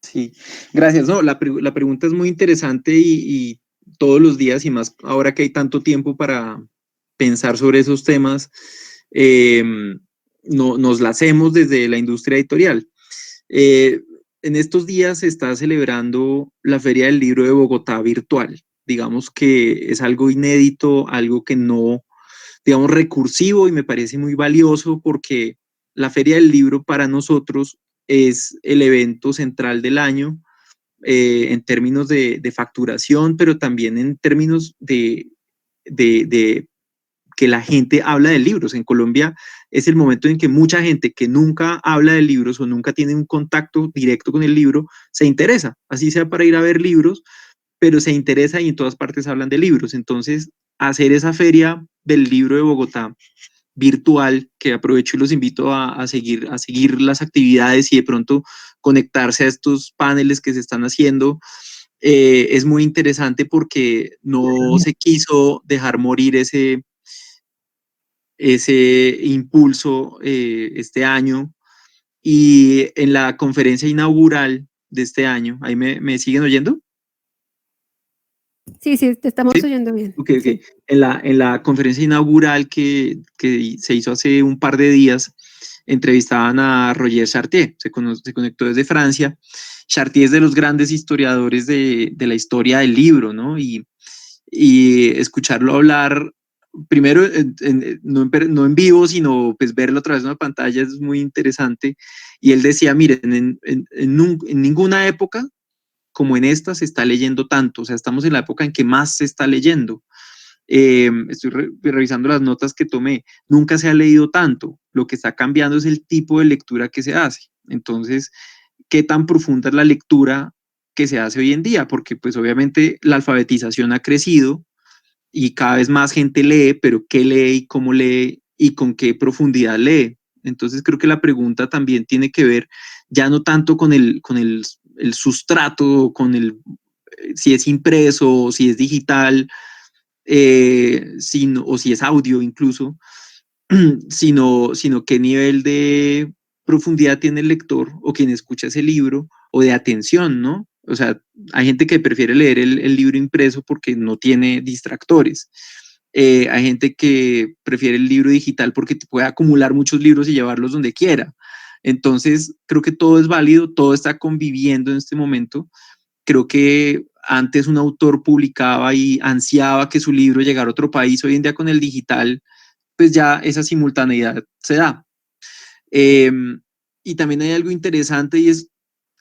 Sí, gracias. No, la pregunta es muy interesante y todos los días, y más ahora que hay tanto tiempo para pensar sobre esos temas, nos la hacemos desde la industria editorial. En estos días se está celebrando la Feria del Libro de Bogotá virtual. Digamos que es algo inédito, algo que no, digamos, recursivo, y me parece muy valioso porque la Feria del Libro para nosotros es el evento central del año, en términos de facturación, pero también en términos de que la gente habla de libros. En Colombia es el momento en que mucha gente que nunca habla de libros o nunca tiene un contacto directo con el libro se interesa, así sea para ir a ver libros, pero se interesa y en todas partes hablan de libros. Entonces, hacer esa feria del libro de Bogotá virtual, que aprovecho y los invito a seguir las actividades y de pronto conectarse a estos paneles que se están haciendo, es muy interesante porque no se quiso dejar morir ese impulso este año. Y en la conferencia inaugural de este año, ¿ahí me siguen oyendo? Sí, te estamos ¿Sí? oyendo bien. Okay. Sí. En la conferencia inaugural que se hizo hace un par de días, entrevistaban a Roger Chartier, se conectó desde Francia. Chartier es de los grandes historiadores de la historia del libro, ¿no? Y escucharlo hablar, primero no en vivo, sino pues verlo a través de una pantalla es muy interesante. Y él decía, miren, en ninguna época como en esta se está leyendo tanto, o sea, estamos en la época en que más se está leyendo. Estoy revisando las notas que tomé, nunca se ha leído tanto, lo que está cambiando es el tipo de lectura que se hace. Entonces, ¿qué tan profunda es la lectura que se hace hoy en día? Porque pues obviamente la alfabetización ha crecido y cada vez más gente lee, pero ¿qué lee y cómo lee y con qué profundidad lee? Entonces creo que la pregunta también tiene que ver ya no tanto con el sustrato, con si es impreso, si es digital, o si es audio incluso, sino qué nivel de profundidad tiene el lector o quien escucha ese libro, o de atención, ¿no? O sea, hay gente que prefiere leer el libro impreso porque no tiene distractores. hay gente que prefiere el libro digital porque te puede acumular muchos libros y llevarlos donde quiera. Entonces, creo que todo es válido, todo está conviviendo en este momento. Creo que antes un autor publicaba y ansiaba que su libro llegara a otro país. Hoy en día con el digital, pues ya esa simultaneidad se da. Eh, y también hay algo interesante y es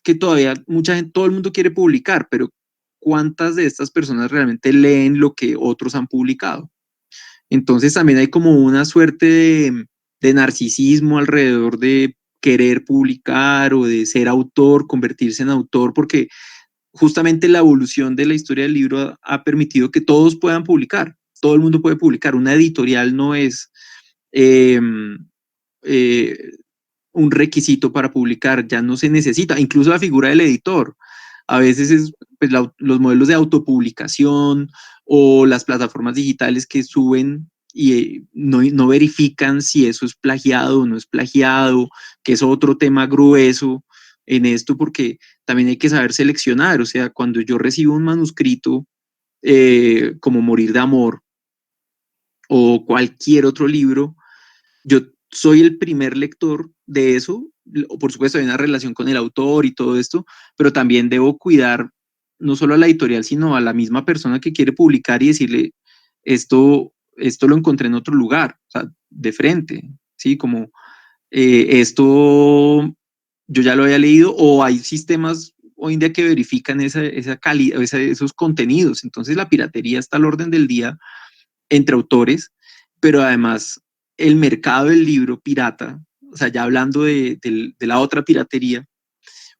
que todavía mucha gente, todo el mundo quiere publicar, pero ¿cuántas de estas personas realmente leen lo que otros han publicado? Entonces también hay como una suerte de narcisismo alrededor de querer publicar o de ser autor, convertirse en autor, porque justamente la evolución de la historia del libro ha permitido que todos puedan publicar, todo el mundo puede publicar. Una editorial no es eh, eh, un requisito para publicar, ya no se necesita, incluso la figura del editor. A veces es pues, los modelos de autopublicación o las plataformas digitales que suben y no verifican si eso es plagiado o no es plagiado, que es otro tema grueso en esto, porque también hay que saber seleccionar. O sea, cuando yo recibo un manuscrito como Morir de Amor o cualquier otro libro, yo soy el primer lector de eso. Por supuesto, hay una relación con el autor y todo esto, pero también debo cuidar no solo a la editorial, sino a la misma persona que quiere publicar y decirle, esto lo encontré en otro lugar, o sea, de frente, ¿sí? Como esto yo ya lo había leído, o hay sistemas hoy en día que verifican esa calidad, esos contenidos. Entonces la piratería está al orden del día entre autores, pero además el mercado del libro pirata, o sea, ya hablando de la otra piratería,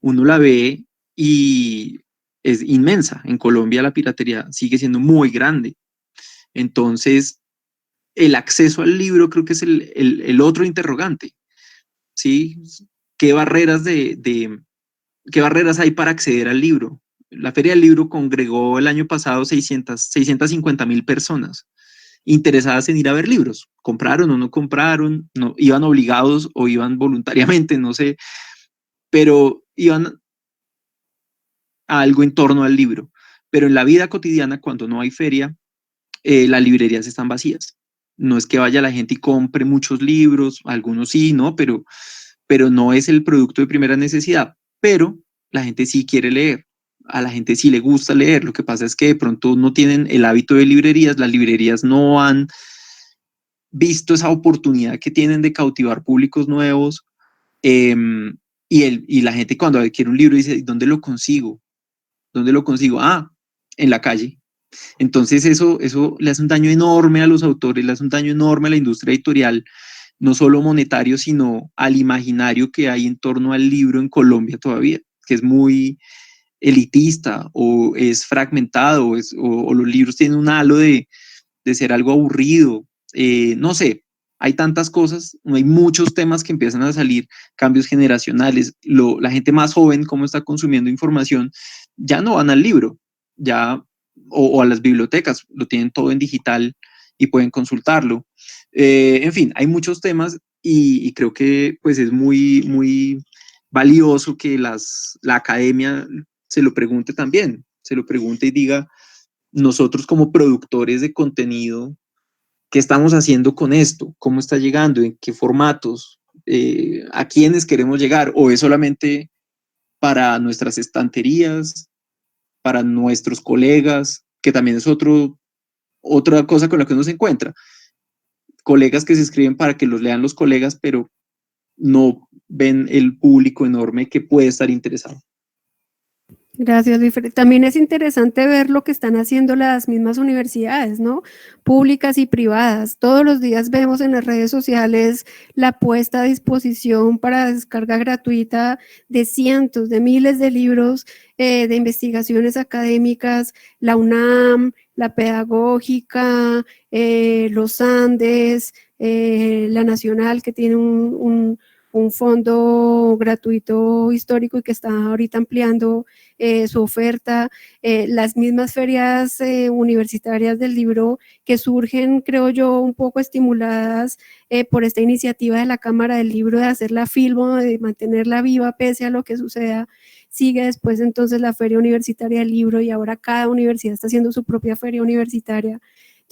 uno la ve y es inmensa. En Colombia la piratería sigue siendo muy grande. Entonces, el acceso al libro creo que es el otro interrogante, ¿sí? ¿Qué barreras, ¿Qué barreras hay para acceder al libro? La Feria del Libro congregó el año pasado 650,000 personas interesadas en ir a ver libros. ¿Compraron o no compraron? No, iban obligados o iban voluntariamente, no sé, pero iban a algo en torno al libro. Pero en la vida cotidiana, cuando no hay feria, las librerías están vacías. No es que vaya la gente y compre muchos libros, algunos sí, ¿no? Pero no es el producto de primera necesidad. Pero la gente sí quiere leer, a la gente sí le gusta leer. Lo que pasa es que de pronto no tienen el hábito de librerías, las librerías no han visto esa oportunidad que tienen de cautivar públicos nuevos, eh, y la gente cuando adquiere un libro dice, ¿dónde lo consigo? ¿Dónde lo consigo? Ah, en la calle. Entonces eso le hace un daño enorme a los autores, le hace un daño enorme a la industria editorial, no solo monetario, sino al imaginario que hay en torno al libro en Colombia todavía, que es muy elitista o es fragmentado o los libros tienen un halo de ser algo aburrido, no sé, hay tantas cosas, hay muchos temas que empiezan a salir, cambios generacionales, la gente más joven, cómo está consumiendo información, ya no van al libro, ya, o a las bibliotecas, lo tienen todo en digital y pueden consultarlo. En fin, hay muchos temas y creo que pues es muy, muy valioso que la academia se lo pregunte también, se lo pregunte y diga, nosotros como productores de contenido, ¿qué estamos haciendo con esto? ¿Cómo está llegando? ¿En qué formatos? ¿A quiénes queremos llegar? ¿O es solamente para nuestras estanterías, para nuestros colegas, que también es otra cosa con la que uno se encuentra? Colegas que se escriben para que los lean los colegas, pero no ven el público enorme que puede estar interesado. Gracias, Luis. También es interesante ver lo que están haciendo las mismas universidades, ¿no? Públicas y privadas. Todos los días vemos en las redes sociales la puesta a disposición para descarga gratuita de cientos, de miles de libros de investigaciones académicas, la UNAM, la Pedagógica, los Andes, la Nacional, que tiene un fondo gratuito histórico y que está ahorita ampliando su oferta, las mismas ferias universitarias del libro que surgen, creo yo, un poco estimuladas por esta iniciativa de la Cámara del Libro de hacer la Filbo, de mantenerla viva pese a lo que suceda. Sigue después entonces la Feria Universitaria del Libro y ahora cada universidad está haciendo su propia feria universitaria.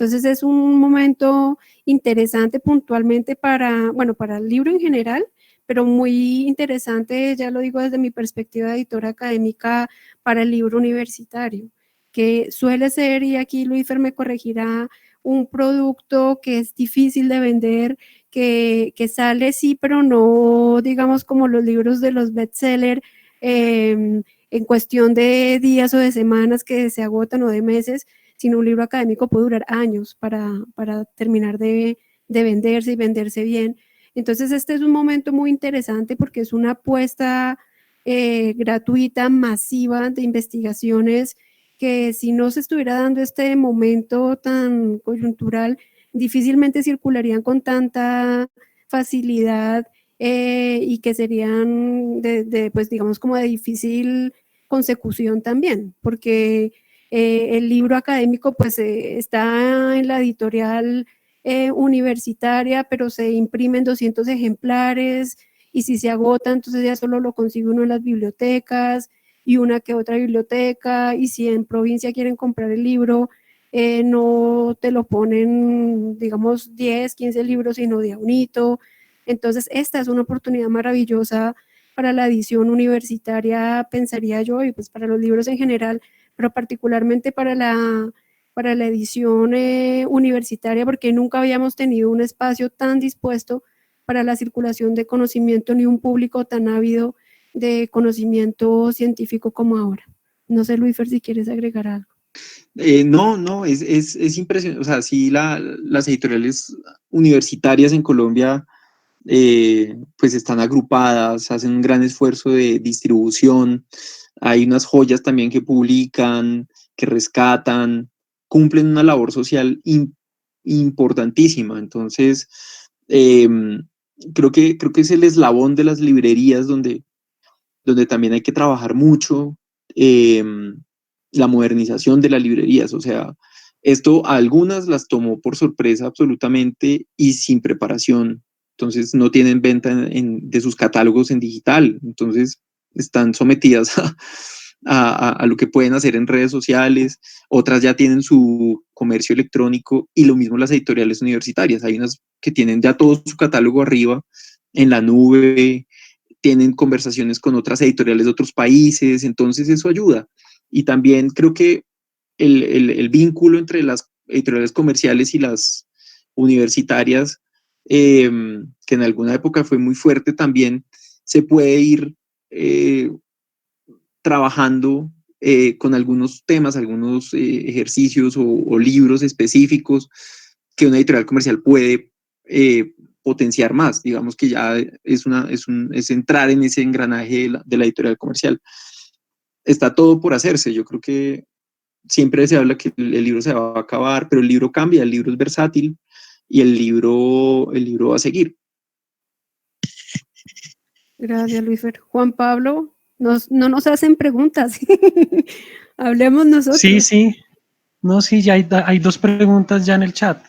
Entonces es un momento interesante puntualmente para el libro en general, pero muy interesante, ya lo digo desde mi perspectiva de editora académica, para el libro universitario, que suele ser, y aquí Luífer me corregirá, un producto que es difícil de vender, que sale sí, pero no, digamos, como los libros de los bestsellers, en cuestión de días o de semanas que se agotan o de meses, sino un libro académico puede durar años para terminar de venderse y venderse bien. Entonces este es un momento muy interesante porque es una apuesta gratuita, masiva de investigaciones que si no se estuviera dando este momento tan coyuntural, difícilmente circularían con tanta facilidad y que serían pues digamos como de difícil consecución también, porque el libro académico pues está en la editorial universitaria, pero se imprimen 200 ejemplares y si se agota, entonces ya solo lo consigue uno en las bibliotecas y una que otra biblioteca, y si en provincia quieren comprar el libro, no te lo ponen, digamos, 10, 15 libros, sino de a unito. Entonces, esta es una oportunidad maravillosa para la edición universitaria, pensaría yo, y pues para los libros en general, pero particularmente para la edición universitaria, porque nunca habíamos tenido un espacio tan dispuesto para la circulación de conocimiento ni un público tan ávido de conocimiento científico como ahora. No sé, Luífer, si quieres agregar algo. No, es impresionante. O sea, sí, las editoriales universitarias en Colombia pues están agrupadas, hacen un gran esfuerzo de distribución. Hay unas joyas también que publican, que rescatan, cumplen una labor social importantísima. Entonces, creo que es el eslabón de las librerías donde también hay que trabajar mucho la modernización de las librerías. O sea, esto a algunas las tomó por sorpresa absolutamente y sin preparación. Entonces no tienen venta de sus catálogos en digital. Entonces están sometidas a lo que pueden hacer en redes sociales. Otras ya tienen su comercio electrónico y lo mismo las editoriales universitarias. Hay unas que tienen ya todo su catálogo arriba en la nube, tienen conversaciones con otras editoriales de otros países, entonces eso ayuda. Y también creo que el vínculo entre las editoriales comerciales y las universitarias, que en alguna época fue muy fuerte también, se puede ir trabajando con algunos temas, algunos ejercicios o libros específicos que una editorial comercial puede potenciar más. Digamos que ya es entrar en ese engranaje de la editorial comercial. Está todo por hacerse. Yo creo que siempre se habla que el libro se va a acabar, pero el libro cambia, el libro es versátil y el libro va a seguir. Gracias, Luífer. Juan Pablo, no nos hacen preguntas. Hablemos nosotros. Sí. No, sí, ya hay dos preguntas ya en el chat.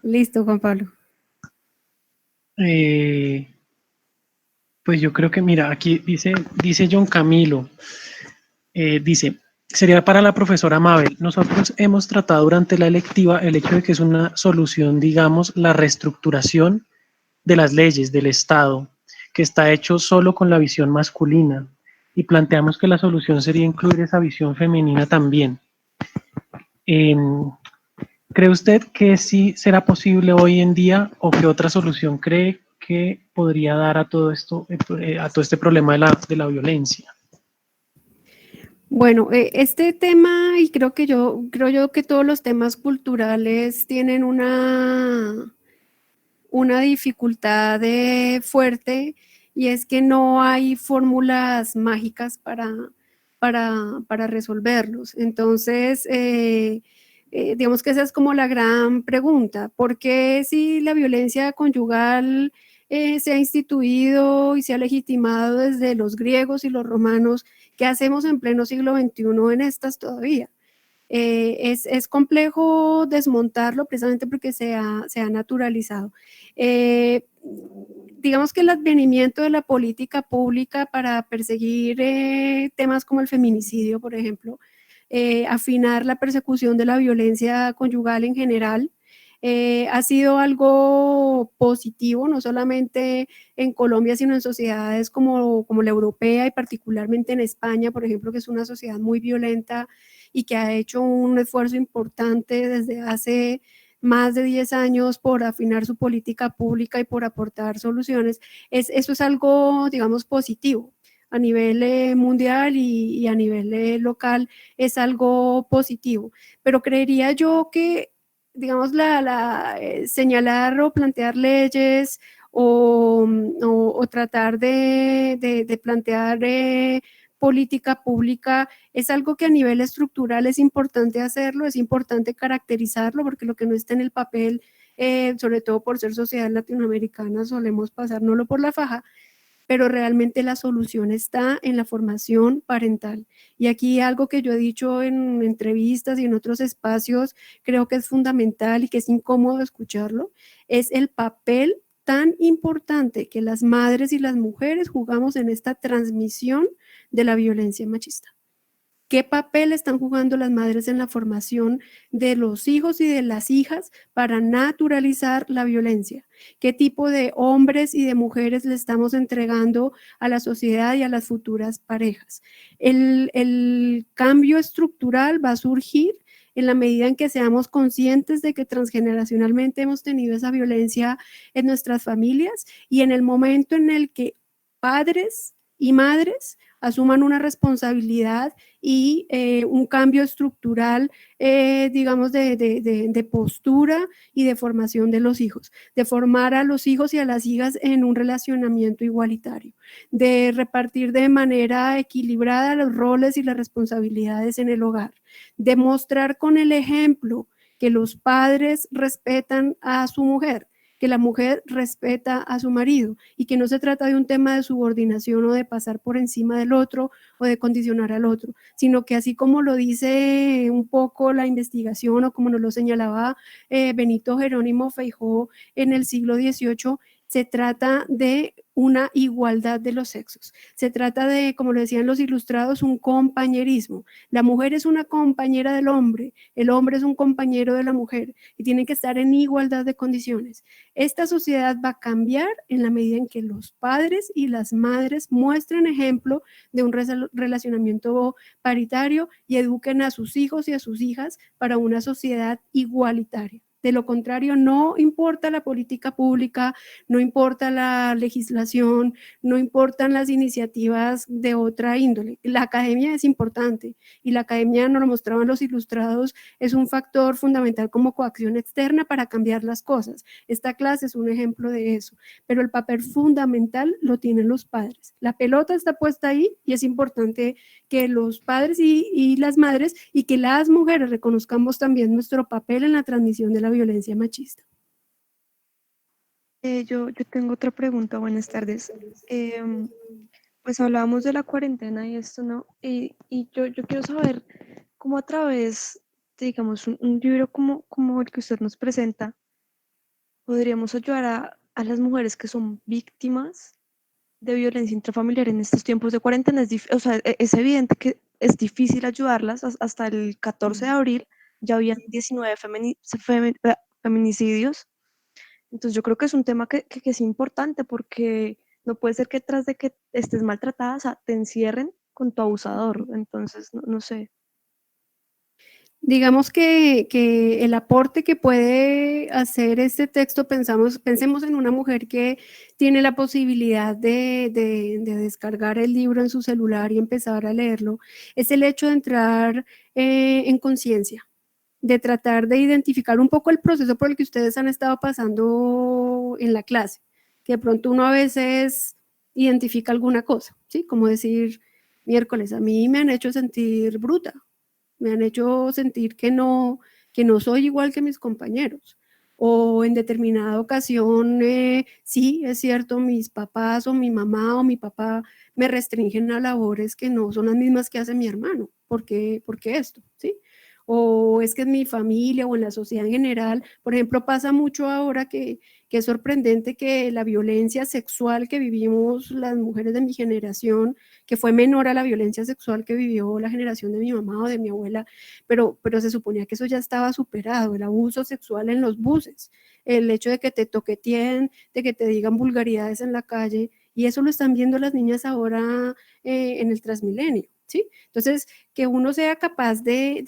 Listo, Juan Pablo. Pues yo creo que, mira, aquí dice John Camilo, dice, sería para la profesora Mabel. Nosotros hemos tratado durante la electiva el hecho de que es una solución, digamos, la reestructuración de las leyes del Estado, que está hecho solo con la visión masculina, y planteamos que la solución sería incluir esa visión femenina también. ¿Cree usted que sí será posible hoy en día o qué otra solución cree que podría dar a todo esto, a todo este problema de la violencia? Bueno, este tema, y creo yo que todos los temas culturales tienen una dificultad fuerte, y es que no hay fórmulas mágicas para resolverlos. Entonces, digamos que esa es como la gran pregunta. ¿Por qué si la violencia conyugal se ha instituido y se ha legitimado desde los griegos y los romanos, qué hacemos en pleno siglo XXI en estas todavía? Es complejo desmontarlo precisamente porque se ha naturalizado. Digamos que el advenimiento de la política pública para perseguir temas como el feminicidio, por ejemplo, afinar la persecución de la violencia conyugal en general. Ha sido algo positivo, no solamente en Colombia, sino en sociedades como la europea y particularmente en España, por ejemplo, que es una sociedad muy violenta y que ha hecho un esfuerzo importante desde hace más de 10 años por afinar su política pública y por aportar soluciones. Eso es algo, digamos, positivo. A nivel mundial y a nivel local es algo positivo. Pero creería yo que, digamos, señalar o plantear leyes o tratar de plantear política pública es algo que a nivel estructural es importante hacerlo, es importante caracterizarlo, porque lo que no está en el papel, sobre todo por ser sociedad latinoamericana, solemos pasárnoslo por la faja, pero realmente la solución está en la formación parental. Y aquí algo que yo he dicho en entrevistas y en otros espacios, creo que es fundamental y que es incómodo escucharlo, es el papel tan importante que las madres y las mujeres jugamos en esta transmisión de la violencia machista. ¿Qué papel están jugando las madres en la formación de los hijos y de las hijas para naturalizar la violencia? ¿Qué tipo de hombres y de mujeres le estamos entregando a la sociedad y a las futuras parejas? El cambio estructural va a surgir en la medida en que seamos conscientes de que transgeneracionalmente hemos tenido esa violencia en nuestras familias y en el momento en el que padres y madres asuman una responsabilidad y un cambio estructural, digamos, de postura y de formación de los hijos, de formar a los hijos y a las hijas en un relacionamiento igualitario, de repartir de manera equilibrada los roles y las responsabilidades en el hogar, de mostrar con el ejemplo que los padres respetan a su mujer, que la mujer respeta a su marido y que no se trata de un tema de subordinación o de pasar por encima del otro o de condicionar al otro, sino que así como lo dice un poco la investigación o como nos lo señalaba Benito Jerónimo Feijó en el siglo XVIII, se trata de una igualdad de los sexos. Se trata de, como lo decían los ilustrados, un compañerismo. La mujer es una compañera del hombre, el hombre es un compañero de la mujer y tienen que estar en igualdad de condiciones. Esta sociedad va a cambiar en la medida en que los padres y las madres muestren ejemplo de un relacionamiento paritario y eduquen a sus hijos y a sus hijas para una sociedad igualitaria. De lo contrario, no importa la política pública, no importa la legislación, no importan las iniciativas de otra índole. La academia es importante y la academia, nos lo mostraban los ilustrados, es un factor fundamental como coacción externa para cambiar las cosas. Esta clase es un ejemplo de eso, pero el papel fundamental lo tienen los padres. La pelota está puesta ahí y es importante que los padres y las madres y que las mujeres reconozcamos también nuestro papel en la transmisión de la violencia machista. Yo tengo otra pregunta, buenas tardes. Pues hablábamos de la cuarentena y esto, ¿no? Y yo quiero saber cómo a través, digamos, un libro como el que usted nos presenta, podríamos ayudar a las mujeres que son víctimas de violencia intrafamiliar en estos tiempos de cuarentena. O sea, es evidente que es difícil ayudarlas. Hasta el 14 de abril ya habían 19 feminicidios. Entonces yo creo que es un tema que es importante porque no puede ser que tras de que estés maltratada, o sea, te encierren con tu abusador. Entonces, no sé. Digamos que el aporte que puede hacer este texto, pensemos en una mujer que tiene la posibilidad de descargar el libro en su celular y empezar a leerlo, es el hecho de entrar en conciencia, de tratar de identificar un poco el proceso por el que ustedes han estado pasando en la clase, que de pronto uno a veces identifica alguna cosa, ¿sí? Como decir, miércoles, a mí me han hecho sentir bruta, me han hecho sentir que no soy igual que mis compañeros. O en determinada ocasión, sí, es cierto, mis papás o mi mamá o mi papá me restringen a labores que no son las mismas que hace mi hermano. ¿Por qué esto? ¿Sí? o es que en mi familia o en la sociedad en general. Por ejemplo, pasa mucho ahora que es sorprendente que la violencia sexual que vivimos las mujeres de mi generación, que fue menor a la violencia sexual que vivió la generación de mi mamá o de mi abuela, pero se suponía que eso ya estaba superado, el abuso sexual en los buses, el hecho de que te toqueteen, de que te digan vulgaridades en la calle, y eso lo están viendo las niñas ahora en el Transmilenio, ¿sí? Entonces, que uno sea capaz de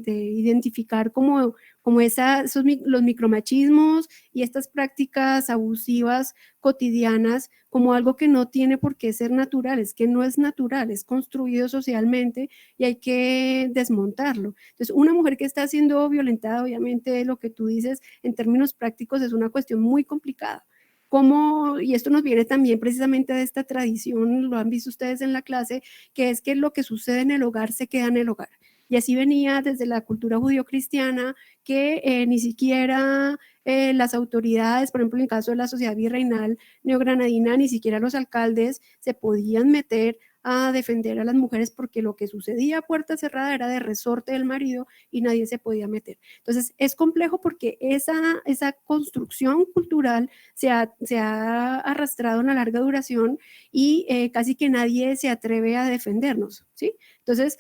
identificar como los micromachismos y estas prácticas abusivas cotidianas como algo que no tiene por qué ser natural, es que no es natural, es construido socialmente y hay que desmontarlo. Entonces, una mujer que está siendo violentada, obviamente lo que tú dices en términos prácticos es una cuestión muy complicada. ¿Cómo? Y esto nos viene también precisamente de esta tradición, lo han visto ustedes en la clase, que es que lo que sucede en el hogar se queda en el hogar. Y así venía desde la cultura judío-cristiana, que ni siquiera las autoridades, por ejemplo, en el caso de la sociedad virreinal neogranadina, ni siquiera los alcaldes se podían meter a defender a las mujeres porque lo que sucedía a puerta cerrada era de resorte del marido y nadie se podía meter. Entonces, es complejo porque esa construcción cultural se ha arrastrado en la larga duración y casi que nadie se atreve a defendernos, ¿sí? Entonces,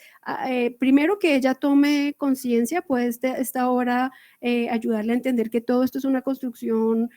primero que ella tome conciencia, puede esta obra ayudarle a entender que todo esto es una construcción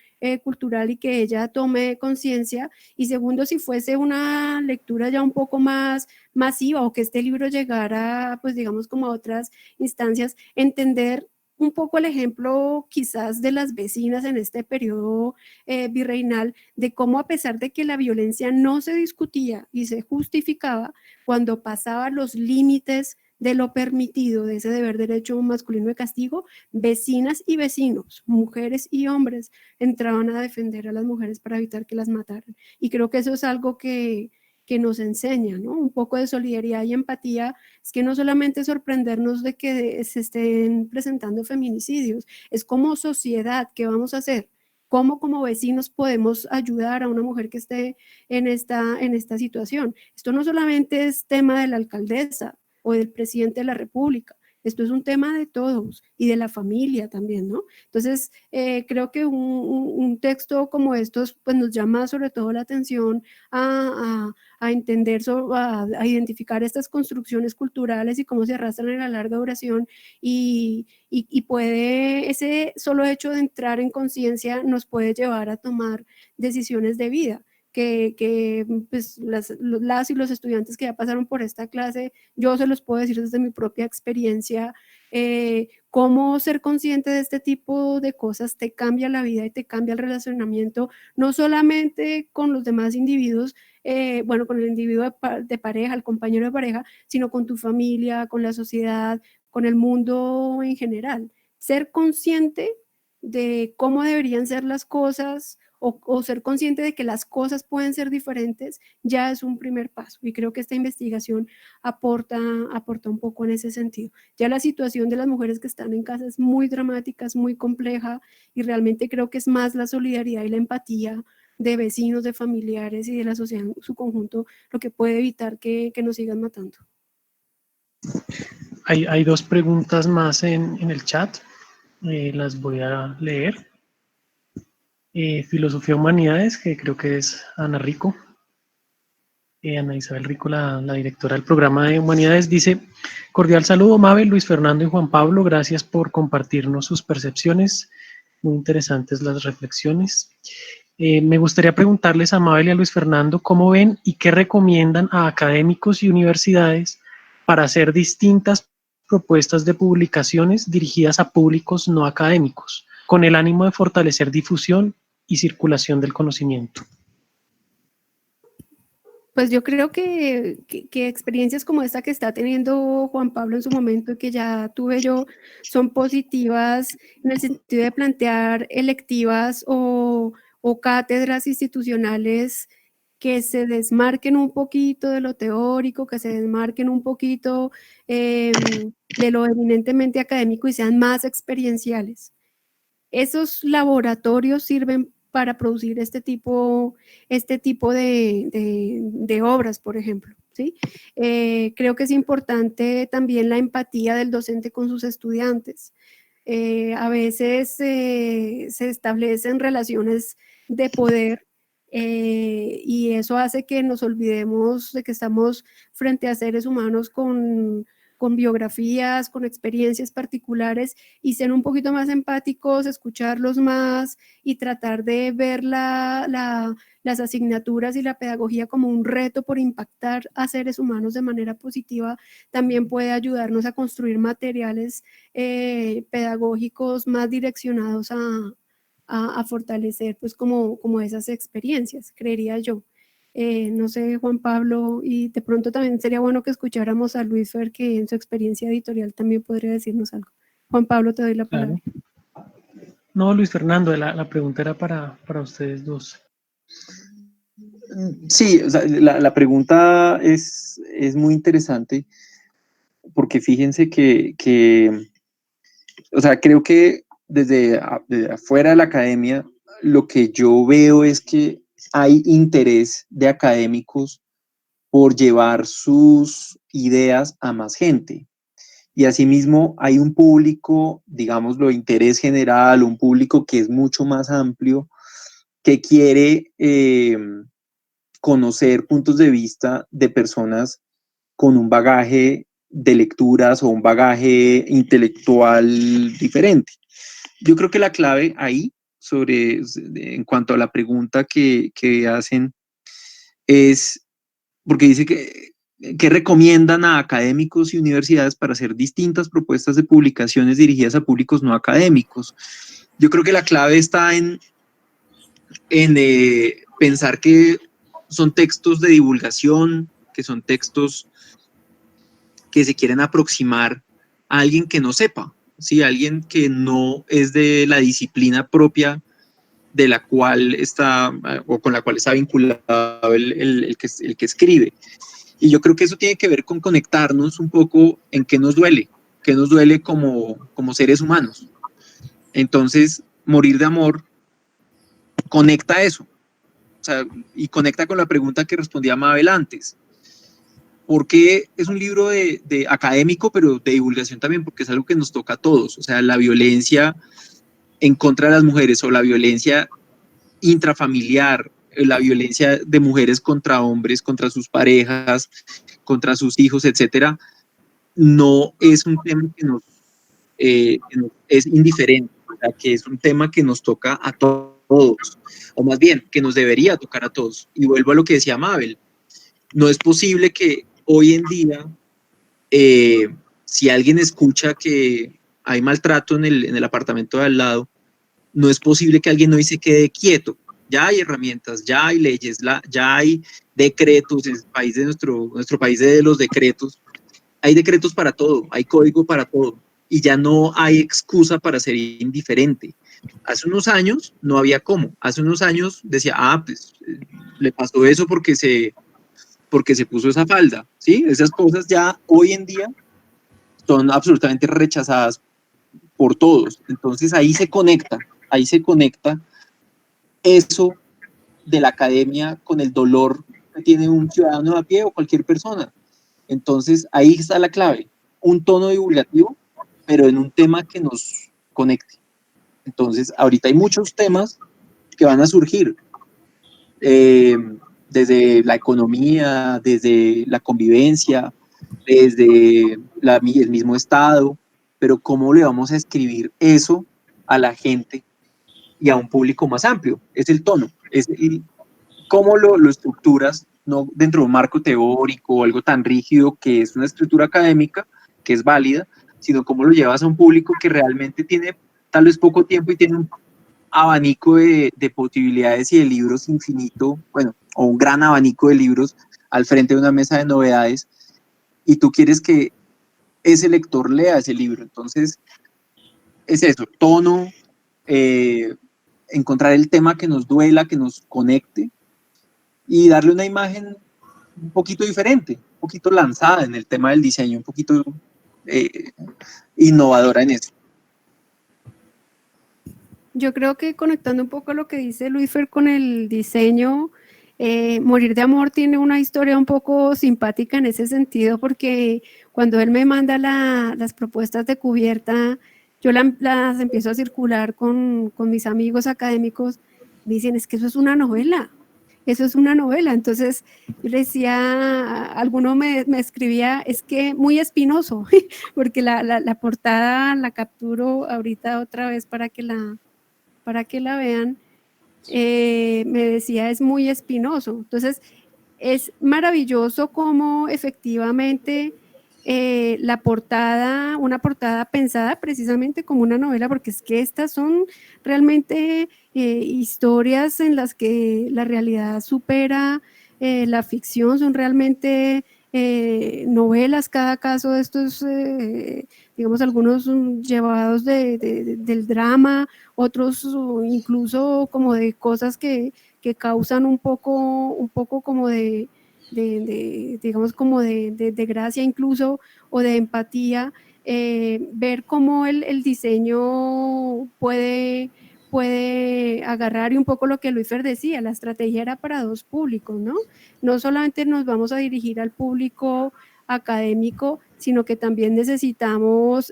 cultural y que ella tome conciencia. Y segundo, si fuese una lectura ya un poco más masiva o que este libro llegara, pues digamos, como a otras instancias, entender un poco el ejemplo quizás de las vecinas en este periodo virreinal, de cómo a pesar de que la violencia no se discutía y se justificaba, cuando pasaba los límites de lo permitido, de ese deber derecho masculino de castigo, vecinas y vecinos, mujeres y hombres, entraban a defender a las mujeres para evitar que las mataran. Y creo que eso es algo que nos enseña, ¿no? Un poco de solidaridad y empatía, es que no solamente sorprendernos de que se estén presentando feminicidios, es como sociedad, ¿qué vamos a hacer? ¿Cómo como vecinos podemos ayudar a una mujer que esté en esta situación? Esto no solamente es tema de la alcaldesa o del presidente de la República, esto es un tema de todos y de la familia también, ¿no? Entonces, creo que un texto como estos pues nos llama sobre todo la atención a entender, a identificar estas construcciones culturales y cómo se arrastran en la larga duración y puede, ese solo hecho de entrar en conciencia nos puede llevar a tomar decisiones de vida. Que pues las y los estudiantes que ya pasaron por esta clase, yo se los puedo decir desde mi propia experiencia, cómo ser consciente de este tipo de cosas te cambia la vida y te cambia el relacionamiento, no solamente con los demás individuos, bueno, con el individuo de pareja, el compañero de pareja, sino con tu familia, con la sociedad, con el mundo en general. Ser consciente de cómo deberían ser las cosas o ser consciente de que las cosas pueden ser diferentes, ya es un primer paso. Y creo que esta investigación aporta un poco en ese sentido. Ya la situación de las mujeres que están en casa es muy dramática, es muy compleja y realmente creo que es más la solidaridad y la empatía de vecinos, de familiares y de la sociedad en su conjunto lo que puede evitar que nos sigan matando. Hay dos preguntas más en el chat, las voy a leer. Filosofía Humanidades, que creo que es Ana Rico. Ana Isabel Rico, la directora del programa de Humanidades, dice: cordial saludo, Mabel, Luis Fernando y Juan Pablo, gracias por compartirnos sus percepciones, muy interesantes las reflexiones. Me gustaría preguntarles a Mabel y a Luis Fernando cómo ven y qué recomiendan a académicos y universidades para hacer distintas propuestas de publicaciones dirigidas a públicos no académicos, con el ánimo de fortalecer difusión y circulación del conocimiento. Pues yo creo que experiencias como esta que está teniendo Juan Pablo en su momento y que ya tuve yo, son positivas en el sentido de plantear electivas o cátedras institucionales que se desmarquen un poquito de lo teórico, que se desmarquen un poquito de lo eminentemente académico y sean más experienciales. Esos laboratorios sirven para producir este tipo de obras, por ejemplo, ¿sí? Creo que es importante también la empatía del docente con sus estudiantes. A veces se establecen relaciones de poder y eso hace que nos olvidemos de que estamos frente a seres humanos con biografías, con experiencias particulares y ser un poquito más empáticos, escucharlos más y tratar de ver las asignaturas y la pedagogía como un reto por impactar a seres humanos de manera positiva, también puede ayudarnos a construir materiales pedagógicos más direccionados a fortalecer pues como esas experiencias, creería yo. No sé, Juan Pablo, y de pronto también sería bueno que escucháramos a Luis Fer, que en su experiencia editorial también podría decirnos algo. Juan Pablo, te doy la palabra. Claro. No, Luis Fernando, la pregunta era para ustedes dos. Sí, o sea, la pregunta es muy interesante porque fíjense o sea, creo que desde afuera de la academia, lo que yo veo es que hay interés de académicos por llevar sus ideas a más gente. Y asimismo hay un público, digámoslo, interés general, un público que es mucho más amplio, que quiere conocer puntos de vista de personas con un bagaje de lecturas o un bagaje intelectual diferente. Yo creo que la clave ahí, en cuanto a la pregunta que hacen, es porque dice que recomiendan a académicos y universidades para hacer distintas propuestas de publicaciones dirigidas a públicos no académicos. Yo creo que la clave está en pensar que son textos de divulgación, que son textos que se quieren aproximar a alguien que no sepa, ¿sí? Alguien que no es de la disciplina propia de la cual está o con la cual está vinculado el que escribe. Y yo creo que eso tiene que ver con conectarnos un poco en qué nos duele como seres humanos. Entonces, Morir de Amor conecta eso, o sea, y conecta con la pregunta que respondía Mabel antes. Porque es un libro de académico, pero de divulgación también, porque es algo que nos toca a todos. O sea, la violencia en contra de las mujeres o la violencia intrafamiliar, la violencia de mujeres contra hombres, contra sus parejas, contra sus hijos, etcétera, no es un tema que nos es indiferente, o sea, que es un tema que nos toca a todos, o más bien, que nos debería tocar a todos. Y vuelvo a lo que decía Mabel, no es posible que hoy en día, si alguien escucha que hay maltrato en el apartamento de al lado, no es posible que alguien hoy se quede quieto. Ya hay herramientas, ya hay leyes, ya hay decretos, es país de nuestro país de los decretos. Hay decretos para todo, hay código para todo, y ya no hay excusa para ser indiferente. Hace unos años no había cómo. Hace unos años decía, pues le pasó eso porque se puso esa falda, ¿sí? Esas cosas ya hoy en día son absolutamente rechazadas por todos. Entonces ahí se conecta eso de la academia con el dolor que tiene un ciudadano a pie o cualquier persona. Entonces ahí está la clave, un tono divulgativo, pero en un tema que nos conecte. Entonces ahorita hay muchos temas que van a surgir, desde la economía, desde la convivencia, desde el mismo Estado, pero ¿cómo le vamos a escribir eso a la gente y a un público más amplio? Es el tono, es cómo lo estructuras, no dentro de un marco teórico o algo tan rígido que es una escritura académica, que es válida, sino cómo lo llevas a un público que realmente tiene tal vez poco tiempo y tiene un abanico de posibilidades y de libros infinito, bueno, o un gran abanico de libros al frente de una mesa de novedades, y tú quieres que ese lector lea ese libro. Entonces, es eso, tono, encontrar el tema que nos duela, que nos conecte, y darle una imagen un poquito diferente, un poquito lanzada en el tema del diseño, un poquito innovadora en eso. Yo creo que conectando un poco lo que dice Luis Fer con el diseño, Morir de amor tiene una historia un poco simpática en ese sentido, porque cuando él me manda las propuestas de cubierta, yo las empiezo a circular con mis amigos académicos, me dicen, es que eso es una novela, eso es una novela. Entonces yo le decía, alguno me escribía, es que muy espinoso, porque la portada la capturo ahorita otra vez para que la vean. Me decía, es muy espinoso. Entonces, es maravilloso cómo efectivamente la portada, una portada pensada precisamente como una novela, porque es que estas son realmente historias en las que la realidad supera la ficción, son realmente novelas, cada caso de estos, digamos, algunos llevados del drama, otros incluso como de cosas que causan un poco como digamos, como de gracia incluso, o de empatía, ver cómo el diseño puede agarrar, y un poco lo que Luis Fer decía, la estrategia era para dos públicos, ¿no? No solamente nos vamos a dirigir al público académico, sino que también necesitamos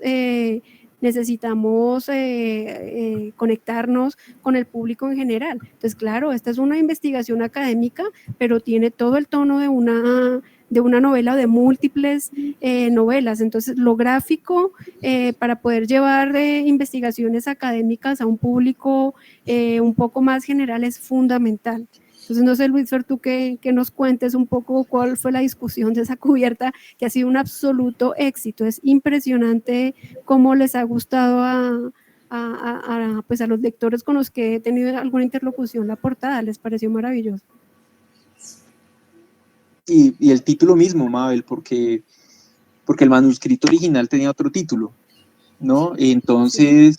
conectarnos con el público en general. Entonces, claro, esta es una investigación académica, pero tiene todo el tono de una novela, de múltiples novelas. Entonces, lo gráfico para poder llevar investigaciones académicas a un público un poco más general es fundamental. Entonces, no sé, Luis Fer, tú que nos cuentes un poco cuál fue la discusión de esa cubierta, que ha sido un absoluto éxito. Es impresionante cómo les ha gustado pues a los lectores con los que he tenido alguna interlocución la portada, les pareció maravilloso. Y el título mismo, Mabel, porque el manuscrito original tenía otro título, ¿no? Entonces,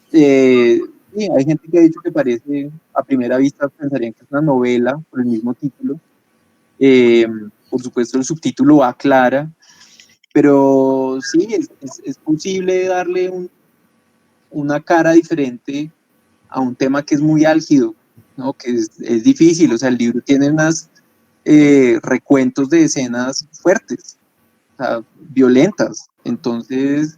sí, hay gente que ha dicho que parece, a primera vista pensarían que es una novela por el mismo título. Por supuesto el subtítulo aclara, pero sí, es posible darle una cara diferente a un tema que es muy álgido, ¿no? Que es difícil. O sea, el libro tiene unas recuentos de escenas fuertes, o sea, violentas. Entonces,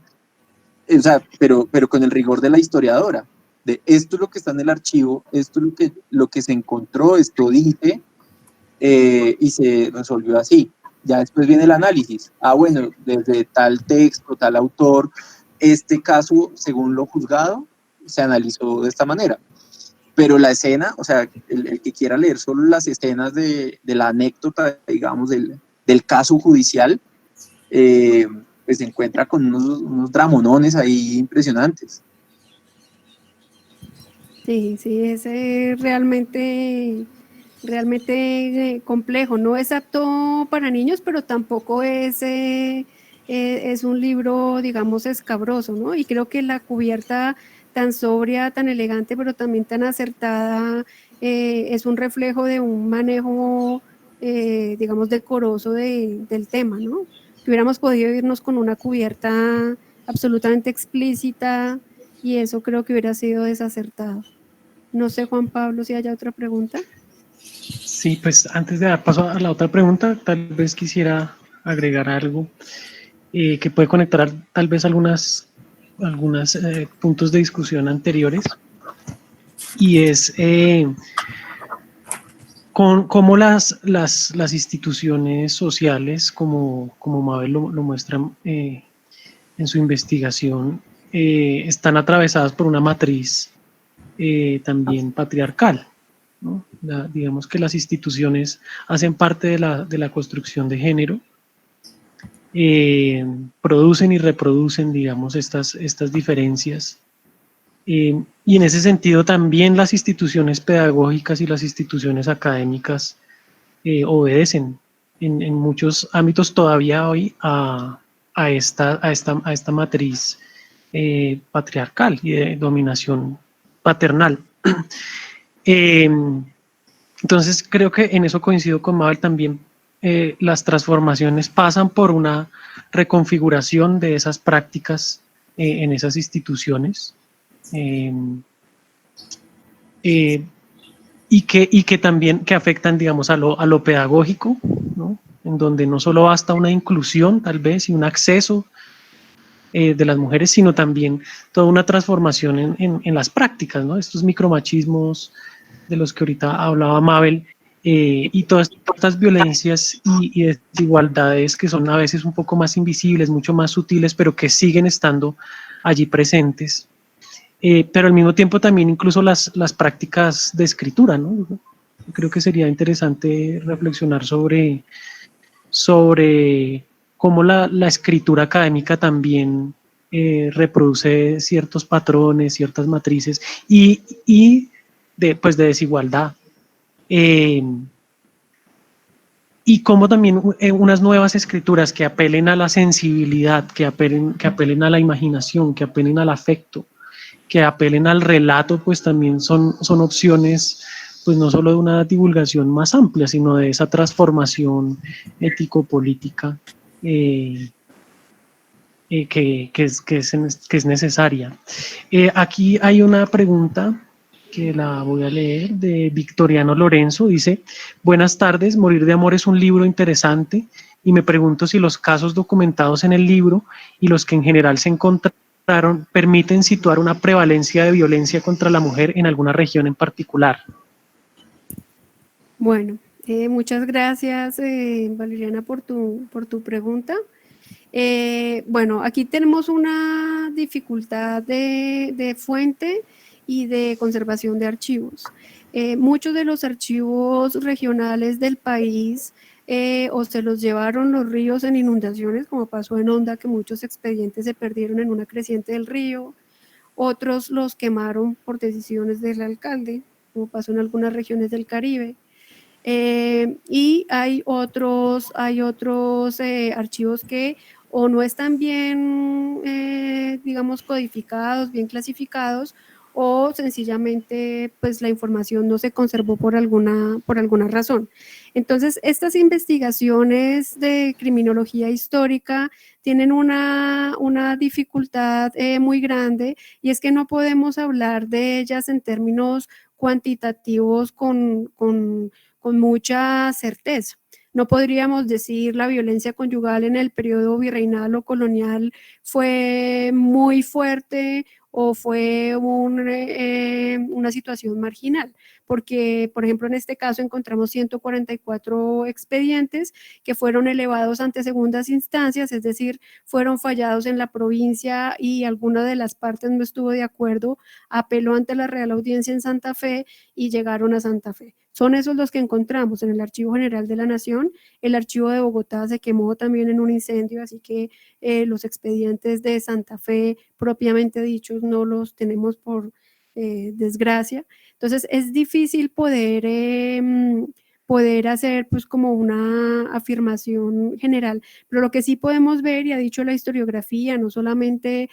o sea, pero con el rigor de la historiadora, de esto es lo que está en el archivo, esto es lo que se encontró, esto dice, y se resolvió así. Ya después viene el análisis. Bueno, desde tal texto, tal autor, este caso, según lo juzgado, se analizó de esta manera. Pero la escena, o sea, el que quiera leer solo las escenas de la anécdota, digamos, del caso judicial, pues se encuentra con unos dramonones ahí impresionantes. Sí, es realmente complejo. No es apto para niños, pero tampoco es un libro, digamos, escabroso, ¿no? Y creo que la cubierta tan sobria, tan elegante, pero también tan acertada, es un reflejo de un manejo, digamos, decoroso del tema, ¿no? Que hubiéramos podido irnos con una cubierta absolutamente explícita, y eso creo que hubiera sido desacertado. No sé, Juan Pablo, si haya otra pregunta. Sí, pues antes de dar paso a la otra pregunta, tal vez quisiera agregar algo que puede conectar tal vez algunos puntos de discusión anteriores, y es cómo las instituciones sociales, como Mabel lo muestra en su investigación, están atravesadas por una matriz también patriarcal, ¿no? Digamos que las instituciones hacen parte de la construcción de género, producen y reproducen, digamos, estas diferencias. Y en ese sentido también las instituciones pedagógicas y las instituciones académicas obedecen en muchos ámbitos todavía hoy a esta matriz patriarcal y de dominación paternal. Entonces creo que en eso coincido con Mabel también. Las transformaciones pasan por una reconfiguración de esas prácticas en esas instituciones. y que también que afectan, digamos, a lo pedagógico, ¿no? En donde no solo basta una inclusión, tal vez, y un acceso de las mujeres, sino también toda una transformación en las prácticas, ¿no? Estos micromachismos de los que ahorita hablaba Mabel, y todas estas violencias y desigualdades que son a veces un poco más invisibles, mucho más sutiles, pero que siguen estando allí presentes. Pero al mismo tiempo también incluso las prácticas de escritura, ¿no? Creo que sería interesante reflexionar sobre cómo la escritura académica también reproduce ciertos patrones, ciertas matrices y pues de desigualdad. Y cómo también unas nuevas escrituras que apelen a la sensibilidad, que apelen a la imaginación, que apelen al afecto, que apelen al relato, pues también son opciones, pues no solo de una divulgación más amplia, sino de esa transformación ético-política que es necesaria. Aquí hay una pregunta que la voy a leer, de Victoriano Lorenzo. Dice: buenas tardes, Morir de amor es un libro interesante y me pregunto si los casos documentados en el libro y los que en general se encontraron permiten situar una prevalencia de violencia contra la mujer en alguna región en particular. Bueno, muchas gracias, Valeriana, por tu pregunta. Bueno, aquí tenemos una dificultad de fuente y de conservación de archivos. Muchos de los archivos regionales del país o se los llevaron los ríos en inundaciones, como pasó en Honda, que muchos expedientes se perdieron en una creciente del río, otros los quemaron por decisiones del alcalde, como pasó en algunas regiones del Caribe. Y hay otros archivos que o no están bien, digamos, codificados, bien clasificados, o sencillamente pues la información no se conservó por alguna razón. Entonces, estas investigaciones de criminología histórica tienen una dificultad muy grande, y es que no podemos hablar de ellas en términos cuantitativos con mucha certeza. No podríamos decir la violencia conyugal en el periodo virreinal o colonial fue muy fuerte o fue una situación marginal, porque, por ejemplo, en este caso encontramos 144 expedientes que fueron elevados ante segundas instancias, es decir, fueron fallados en la provincia y alguna de las partes no estuvo de acuerdo, apeló ante la Real Audiencia en Santa Fe y llegaron a Santa Fe. Son esos los que encontramos en el Archivo General de la Nación. El archivo de Bogotá se quemó también en un incendio, así que los expedientes de Santa Fe propiamente dichos no los tenemos por desgracia. Entonces es difícil poder hacer pues como una afirmación general, pero lo que sí podemos ver, y ha dicho la historiografía, no solamente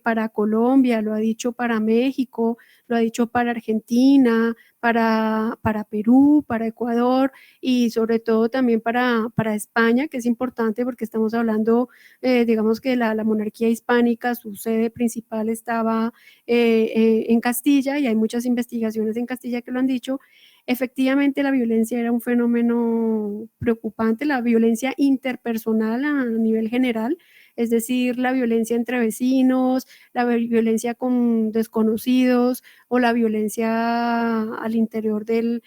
para Colombia, lo ha dicho para México, lo ha dicho para Argentina, para Perú, para Ecuador y sobre todo también para España, que es importante porque estamos hablando, digamos que la monarquía hispánica, su sede principal estaba en Castilla, y hay muchas investigaciones en Castilla que lo han dicho. Efectivamente, la violencia era un fenómeno preocupante, la violencia interpersonal a nivel general, es decir, la violencia entre vecinos, la violencia con desconocidos o la violencia al interior del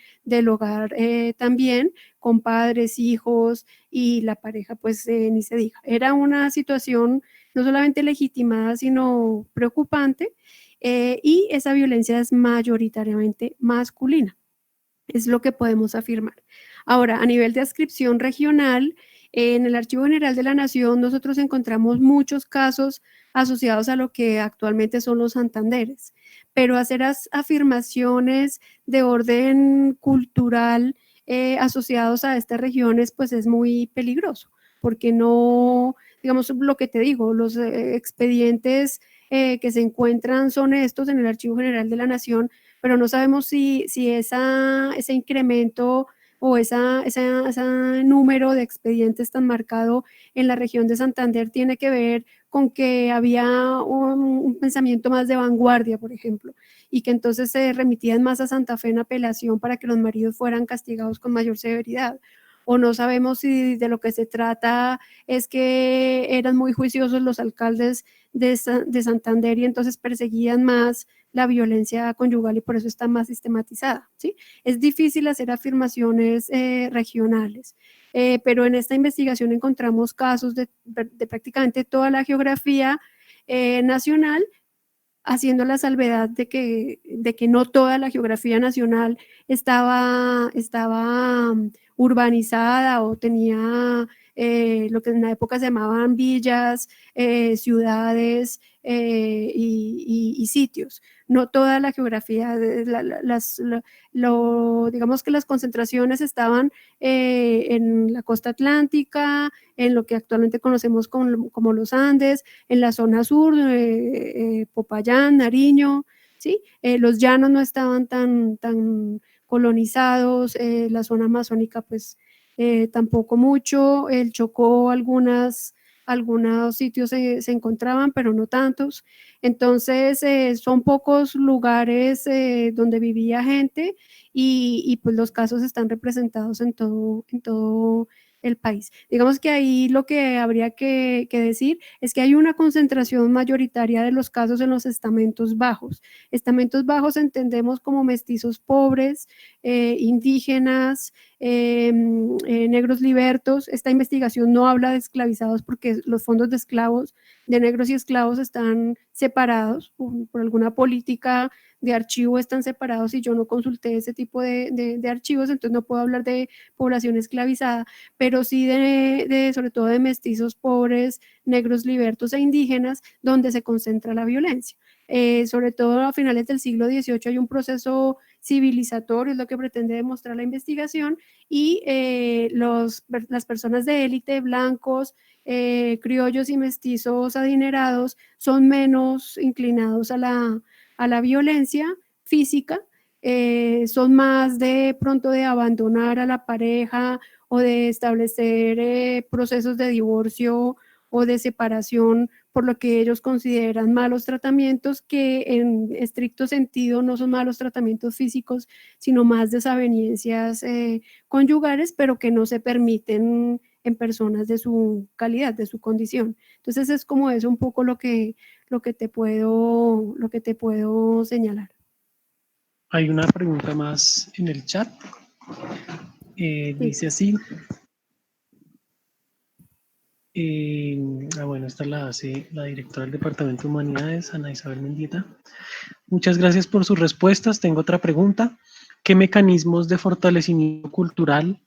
hogar también, con padres, hijos y la pareja, pues ni se diga. Era una situación no solamente legitimada, sino preocupante, y esa violencia es mayoritariamente masculina. Es lo que podemos afirmar. Ahora, a nivel de adscripción regional, en el Archivo General de la Nación nosotros encontramos muchos casos asociados a lo que actualmente son los Santanderes, pero hacer afirmaciones de orden cultural asociados a estas regiones pues es muy peligroso, porque no, digamos lo que te digo, los expedientes que se encuentran son estos en el Archivo General de la Nación, pero no sabemos si ese incremento o ese número de expedientes tan marcado en la región de Santander tiene que ver con que había un pensamiento más de vanguardia, por ejemplo, y que entonces se remitían más a Santa Fe en apelación para que los maridos fueran castigados con mayor severidad. O no sabemos si de lo que se trata es que eran muy juiciosos los alcaldes de Santander y entonces perseguían más la violencia conyugal y por eso está más sistematizada, ¿sí? Es difícil hacer afirmaciones regionales, pero en esta investigación encontramos casos de prácticamente toda la geografía nacional, haciendo la salvedad de que no toda la geografía nacional estaba urbanizada o tenía lo que en la época se llamaban villas, ciudades y sitios. No toda la geografía, digamos que las concentraciones estaban en la costa atlántica, en lo que actualmente conocemos como los Andes, en la zona sur, Popayán, Nariño, ¿sí? Los llanos no estaban tan colonizados, la zona amazónica pues tampoco mucho, el Chocó algunos sitios se encontraban, pero no tantos. Entonces son pocos lugares donde vivía gente y pues los casos están representados en todo el país. Digamos que ahí lo que habría que decir es que hay una concentración mayoritaria de los casos en los estamentos bajos. Estamentos bajos entendemos como mestizos pobres, indígenas, negros libertos. Esta investigación no habla de esclavizados porque los fondos de esclavos, de negros y esclavos están separados por alguna política de archivo, están separados y yo no consulté ese tipo de archivos, entonces no puedo hablar de población esclavizada, pero sí sobre todo de mestizos pobres, negros libertos e indígenas, donde se concentra la violencia. Sobre todo a finales del siglo XVIII hay un proceso civilizatorio, es lo que pretende demostrar la investigación, y las personas de élite, blancos, criollos y mestizos adinerados, son menos inclinados a la violencia física, son más de pronto de abandonar a la pareja o de establecer procesos de divorcio o de separación por lo que ellos consideran malos tratamientos, que en estricto sentido no son malos tratamientos físicos, sino más desavenencias conyugales, pero que no se permiten en personas de su calidad, de su condición. Entonces es como eso un poco lo que te puedo señalar. Hay una pregunta más en el chat. Dice así. Bueno, esta la hace la directora del Departamento de Humanidades, Ana Isabel Mendieta. Muchas gracias por sus respuestas. Tengo otra pregunta. ¿Qué mecanismos de fortalecimiento cultural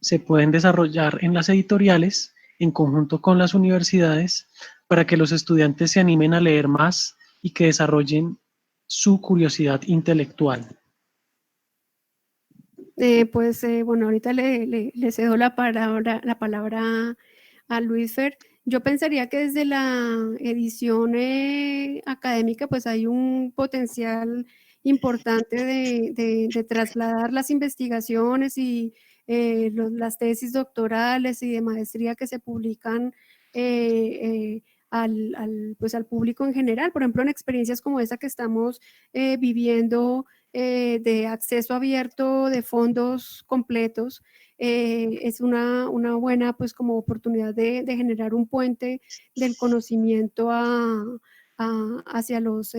se pueden desarrollar en las editoriales en conjunto con las universidades para que los estudiantes se animen a leer más y que desarrollen su curiosidad intelectual? Bueno, ahorita le cedo la palabra a Luis Fer. Yo pensaría que desde la edición académica pues hay un potencial importante de trasladar las investigaciones y las tesis doctorales y de maestría que se publican al público en general. Por ejemplo, en experiencias como esa que estamos viviendo, de acceso abierto, de fondos completos, es una buena pues como oportunidad de generar un puente del conocimiento hacia los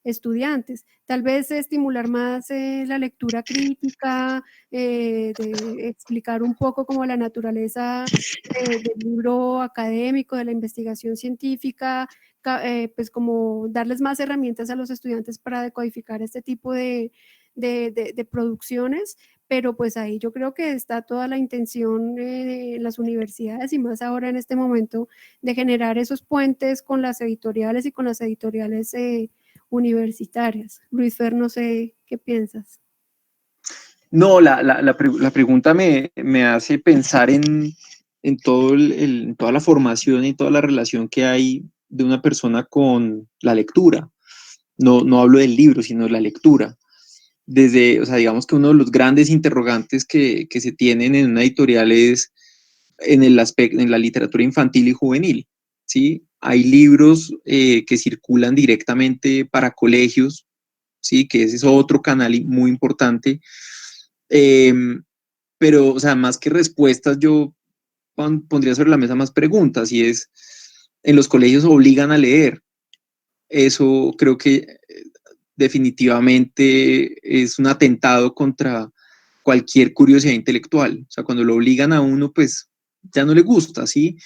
estudiantes. Tal vez estimular más la lectura crítica, de explicar un poco como la naturaleza del libro académico, de la investigación científica, pues como darles más herramientas a los estudiantes para decodificar este tipo de producciones, pero pues ahí yo creo que está toda la intención de las universidades y más ahora en este momento de generar esos puentes con las editoriales y con las editoriales universitarias. Luis Fer, no sé qué piensas. No, la pregunta me hace pensar en toda la formación y toda la relación que hay de una persona con la lectura. No hablo del libro, sino de la lectura. O sea, digamos que uno de los grandes interrogantes que se tienen en una editorial es en la literatura infantil y juvenil, ¿sí? hay libros que circulan directamente para colegios, ¿sí? Que ese es otro canal muy importante. Pero, o sea, más que respuestas, yo pondría sobre la mesa más preguntas, y es, en los colegios obligan a leer. Eso creo que definitivamente es un atentado contra cualquier curiosidad intelectual. O sea, cuando lo obligan a uno, pues ya no le gusta, ¿sí?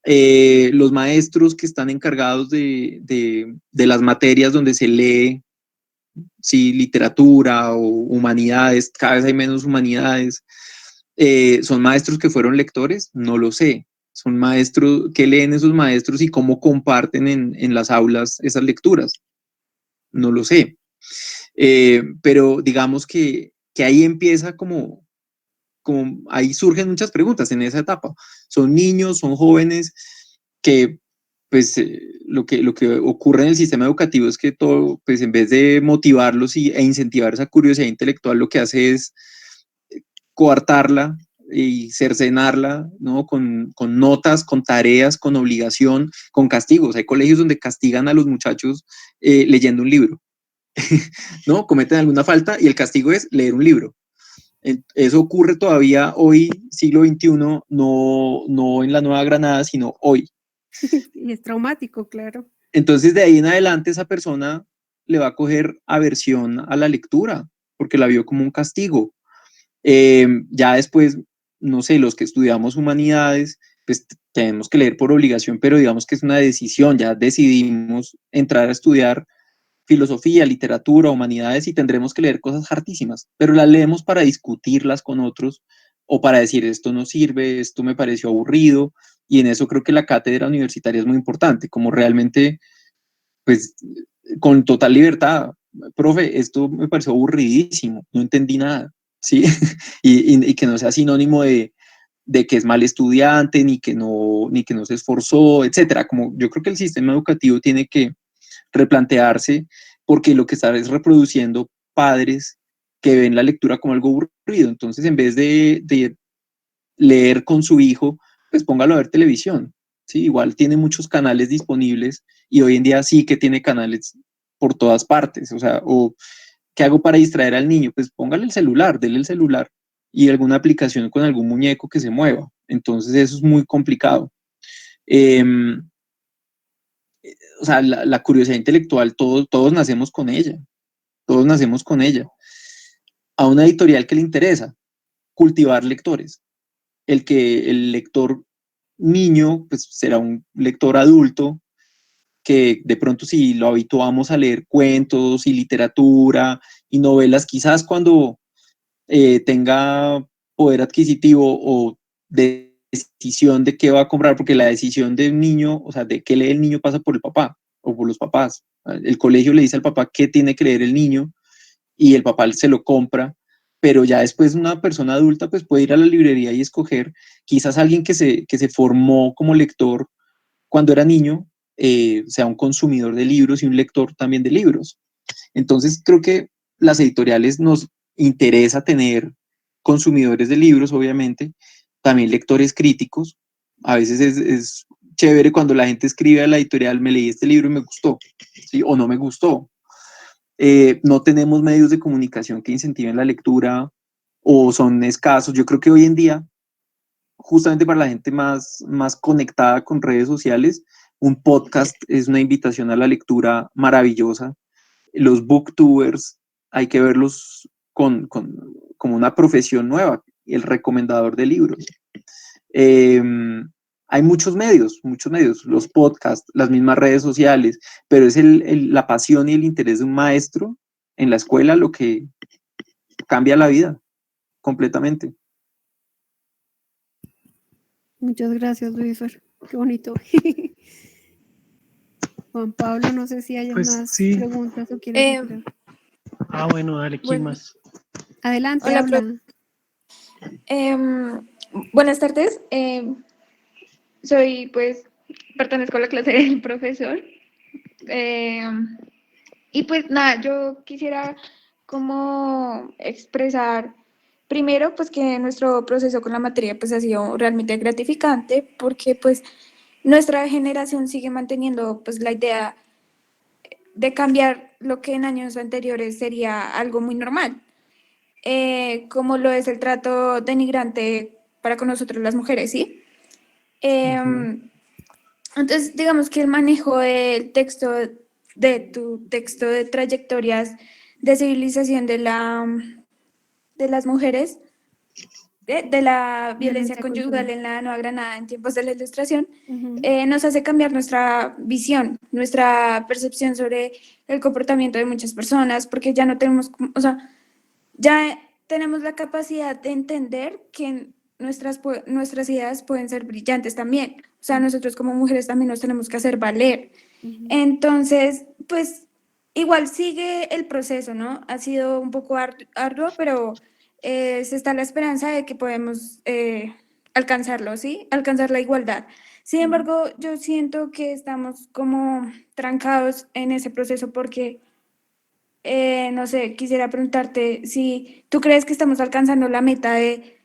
Los maestros que están encargados de las materias donde se lee, sí, literatura o humanidades, cada vez hay menos humanidades, ¿son maestros que fueron lectores? No lo sé. Son maestros, ¿qué leen esos maestros y cómo comparten en las aulas esas lecturas? No lo sé. Pero digamos que ahí empieza como ahí surgen muchas preguntas en esa etapa. Son niños, son jóvenes que, pues, lo que ocurre en el sistema educativo es que todo, pues, en vez de motivarlos e incentivar esa curiosidad intelectual, lo que hace es coartarla y cercenarla, ¿no? Con notas, con tareas, con obligación, con castigos. Hay colegios donde castigan a los muchachos leyendo un libro, ¿no? Cometen alguna falta y el castigo es leer un libro. Eso ocurre todavía hoy, siglo XXI, no en la Nueva Granada, sino hoy. Y es traumático, claro. Entonces, de ahí en adelante, esa persona le va a coger aversión a la lectura, porque la vio como un castigo. Ya después, no sé, los que estudiamos humanidades, pues tenemos que leer por obligación, pero digamos que es una decisión, ya decidimos entrar a estudiar filosofía, literatura, humanidades, y tendremos que leer cosas hartísimas, pero las leemos para discutirlas con otros o para decir esto no sirve, esto me pareció aburrido, y en eso creo que la cátedra universitaria es muy importante, como realmente, pues, con total libertad, profe, esto me pareció aburridísimo, no entendí nada, ¿sí? y que no sea sinónimo de que es mal estudiante, ni que no se esforzó, etcétera. Como yo creo que el sistema educativo tiene que replantearse, porque lo que está es reproduciendo padres que ven la lectura como algo aburrido. Entonces, en vez de leer con su hijo, pues póngalo a ver televisión. ¿Sí? Igual tiene muchos canales disponibles, y hoy en día sí que tiene canales por todas partes. O sea, ¿qué hago para distraer al niño? Pues póngale el celular, dele el celular y alguna aplicación con algún muñeco que se mueva. Entonces, eso es muy complicado. Eh, o sea, la curiosidad intelectual, todos nacemos con ella, todos nacemos con ella. A una editorial que le interesa cultivar lectores, el lector niño, pues será un lector adulto que de pronto, si lo habituamos a leer cuentos y literatura y novelas, quizás cuando tenga poder adquisitivo o decisión de qué va a comprar, porque la decisión de un niño, o sea, de qué lee el niño, pasa por el papá o por los papás. El colegio le dice al papá qué tiene que leer el niño y el papá se lo compra, pero ya después una persona adulta pues puede ir a la librería y escoger. Quizás alguien que se formó como lector cuando era niño, sea un consumidor de libros y un lector también de libros. Entonces creo que las editoriales nos interesa tener consumidores de libros, obviamente, también lectores críticos. A veces es chévere cuando la gente escribe a la editorial: me leí este libro y me gustó, ¿sí? O no me gustó. No tenemos medios de comunicación que incentiven la lectura, o son escasos. Yo creo que hoy en día, justamente para la gente más conectada con redes sociales, un podcast es una invitación a la lectura maravillosa. Los booktubers hay que verlos como una profesión nueva, el recomendador de libros. Eh, Hay muchos medios, los podcasts, las mismas redes sociales, pero es la pasión y el interés de un maestro en la escuela lo que cambia la vida completamente. Muchas gracias, Luífer. Qué bonito. Juan Pablo, no sé si hay Pues más sí. preguntas o quieres entrar. Bueno, dale, ¿quién Bueno, más? Adelante, hola, habla. buenas tardes. Pues, pertenezco a la clase del profesor. Y pues nada, yo quisiera como expresar primero pues que nuestro proceso con la materia pues ha sido realmente gratificante porque pues nuestra generación sigue manteniendo pues la idea de cambiar lo que en años anteriores sería algo muy normal, como lo es el trato denigrante para con nosotros las mujeres, ¿sí? Entonces, digamos que el manejo del texto, de tu texto de trayectorias de civilización de las mujeres, de la violencia conyugal en la Nueva Granada en tiempos de la Ilustración, nos hace cambiar nuestra visión, nuestra percepción sobre el comportamiento de muchas personas, porque ya no tenemos, o sea, ya tenemos la capacidad de entender que nuestras ideas pueden ser brillantes también. O sea, nosotros como mujeres también nos tenemos que hacer valer. Entonces, pues igual sigue el proceso, ¿no? Ha sido un poco arduo, pero se está la esperanza de que podemos alcanzarlo, ¿sí? Alcanzar la igualdad. Sin embargo, yo siento que estamos como trancados en ese proceso porque no sé, quisiera preguntarte si tú crees que estamos alcanzando la meta de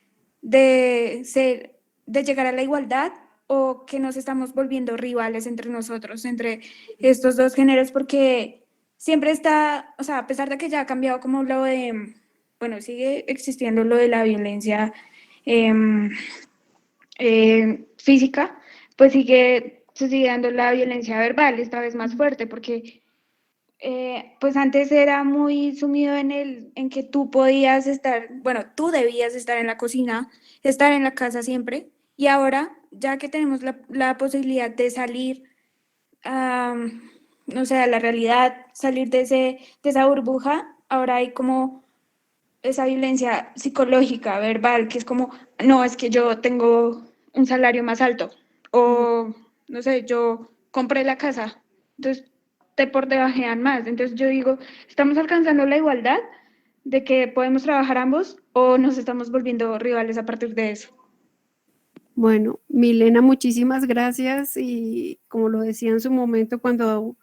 llegar a la igualdad o que nos estamos volviendo rivales entre nosotros, entre estos dos géneros, porque siempre está, o sea, a pesar de que ya ha cambiado como lo de, bueno, sigue existiendo lo de la violencia em, física, pues se sigue dando la violencia verbal, esta vez más fuerte, porque pues antes era muy sumido en que tú podías estar, bueno, tú debías estar en la cocina, estar en la casa siempre, y ahora, ya que tenemos la posibilidad de salir, no sé, a la realidad, salir de esa burbuja, ahora hay como esa violencia psicológica, verbal, que es como, no, es que yo tengo un salario más alto, o no sé, yo compré la casa, entonces te por debajean más. Entonces yo digo, ¿estamos alcanzando la igualdad de que podemos trabajar ambos o nos estamos volviendo rivales a partir de eso? Bueno, Milena, muchísimas gracias y como lo decía en su momento cuando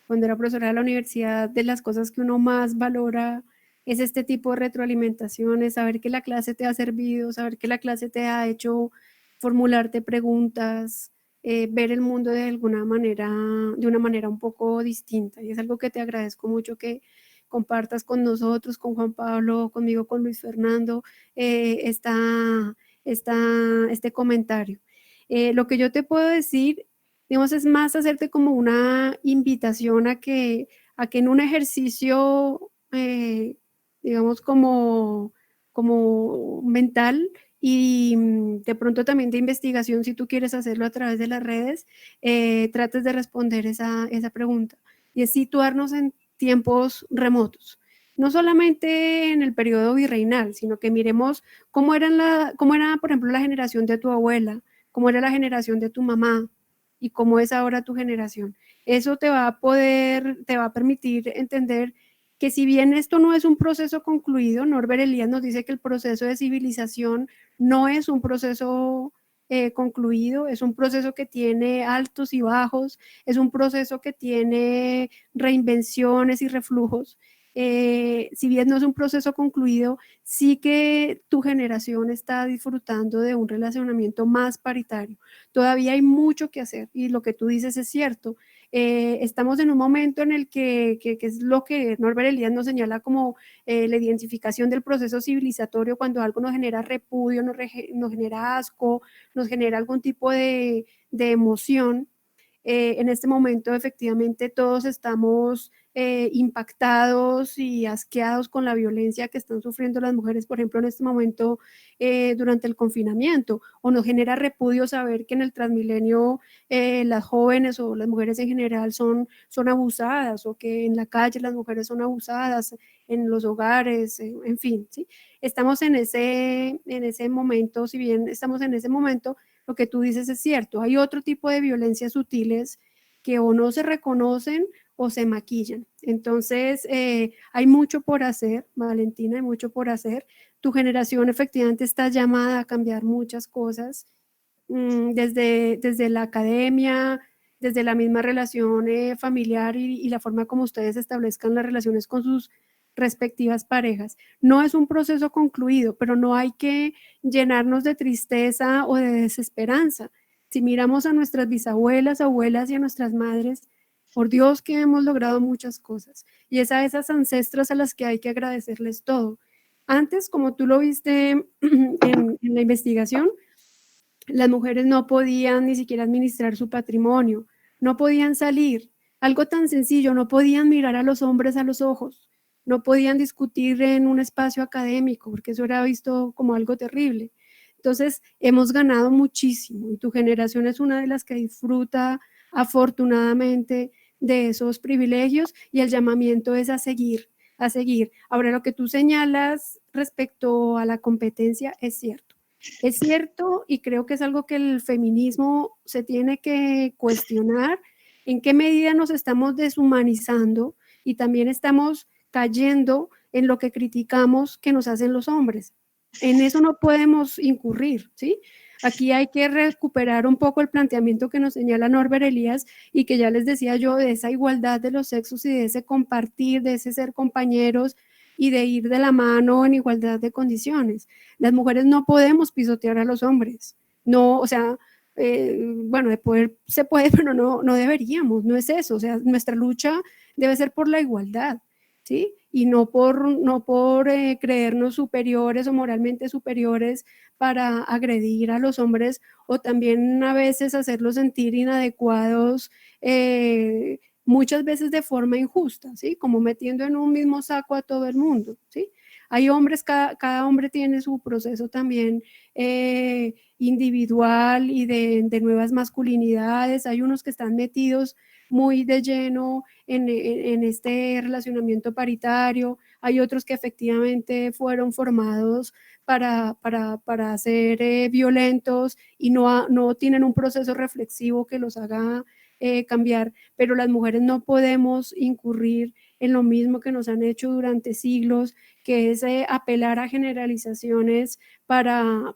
era profesora de la universidad, de las cosas que uno más valora es este tipo de retroalimentaciones, saber que la clase te ha servido, saber que la clase te ha hecho formularte preguntas, ver el mundo de alguna manera, de una manera un poco distinta. Y es algo que te agradezco mucho que compartas con nosotros, con Juan Pablo, conmigo, con Luis Fernando, este comentario. Lo que yo te puedo decir, digamos, es más hacerte como una invitación a que en un ejercicio, digamos, como mental y de pronto también de investigación, si tú quieres hacerlo a través de las redes, trates de responder esa pregunta y es situarnos en tiempos remotos. No solamente en el periodo virreinal, sino que miremos cómo era, por ejemplo, la generación de tu abuela, cómo era la generación de tu mamá y cómo es ahora tu generación. Eso te va a permitir entender que si bien esto no es un proceso concluido, Norbert Elias nos dice que el proceso de civilización no es un proceso concluido, es un proceso que tiene altos y bajos, es un proceso que tiene reinvenciones y reflujos. Si bien no es un proceso concluido, sí que tu generación está disfrutando de un relacionamiento más paritario. Todavía hay mucho que hacer y lo que tú dices es cierto. Estamos en un momento en el que es lo que Norbert Elias nos señala como la identificación del proceso civilizatorio, cuando algo nos genera repudio, nos genera asco, nos genera algún tipo de emoción. En este momento efectivamente todos estamos impactados y asqueados con la violencia que están sufriendo las mujeres, por ejemplo, en este momento durante el confinamiento, o nos genera repudio saber que en el Transmilenio las jóvenes o las mujeres en general son abusadas, o que en la calle las mujeres son abusadas, en los hogares, en fin, ¿sí? Estamos en ese momento, si bien estamos en ese momento, lo que tú dices es cierto, hay otro tipo de violencias sutiles que o no se reconocen o se maquillan. Entonces, hay mucho por hacer, Valentina, hay mucho por hacer. Tu generación efectivamente está llamada a cambiar muchas cosas, desde la academia, desde la misma relación familiar y la forma como ustedes establezcan las relaciones con sus respectivas parejas. No es un proceso concluido, pero no hay que llenarnos de tristeza o de desesperanza. Si miramos a nuestras bisabuelas, abuelas y a nuestras madres, por Dios que hemos logrado muchas cosas. Y es a esas ancestras a las que hay que agradecerles todo. Antes, como tú lo viste en la investigación, las mujeres no podían ni siquiera administrar su patrimonio, no podían salir. Algo tan sencillo, no podían mirar a los hombres a los ojos, no podían discutir en un espacio académico, porque eso era visto como algo terrible. Entonces, hemos ganado muchísimo y tu generación es una de las que disfruta afortunadamente de esos privilegios y el llamamiento es a seguir, a seguir. Ahora, lo que tú señalas respecto a la competencia es cierto. Es cierto y creo que es algo que el feminismo se tiene que cuestionar, en qué medida nos estamos deshumanizando y también estamos cayendo en lo que criticamos que nos hacen los hombres. En eso no podemos incurrir, ¿sí? Aquí hay que recuperar un poco el planteamiento que nos señala Norbert Elias y que ya les decía yo, de esa igualdad de los sexos y de ese compartir, de ese ser compañeros y de ir de la mano en igualdad de condiciones. Las mujeres no podemos pisotear a los hombres, no, o sea, bueno, de poder se puede, pero no deberíamos, no es eso, o sea, nuestra lucha debe ser por la igualdad, ¿sí? Y no por creernos superiores o moralmente superiores para agredir a los hombres o también a veces hacerlos sentir inadecuados, muchas veces de forma injusta, ¿sí? Como metiendo en un mismo saco a todo el mundo, ¿sí? Hay hombres, cada hombre tiene su proceso también individual y de nuevas masculinidades, hay unos que están metidos muy de lleno en este relacionamiento paritario, hay otros que efectivamente fueron formados para ser violentos y no tienen un proceso reflexivo que los haga cambiar, pero las mujeres no podemos incurrir en lo mismo que nos han hecho durante siglos, que es apelar a generalizaciones para,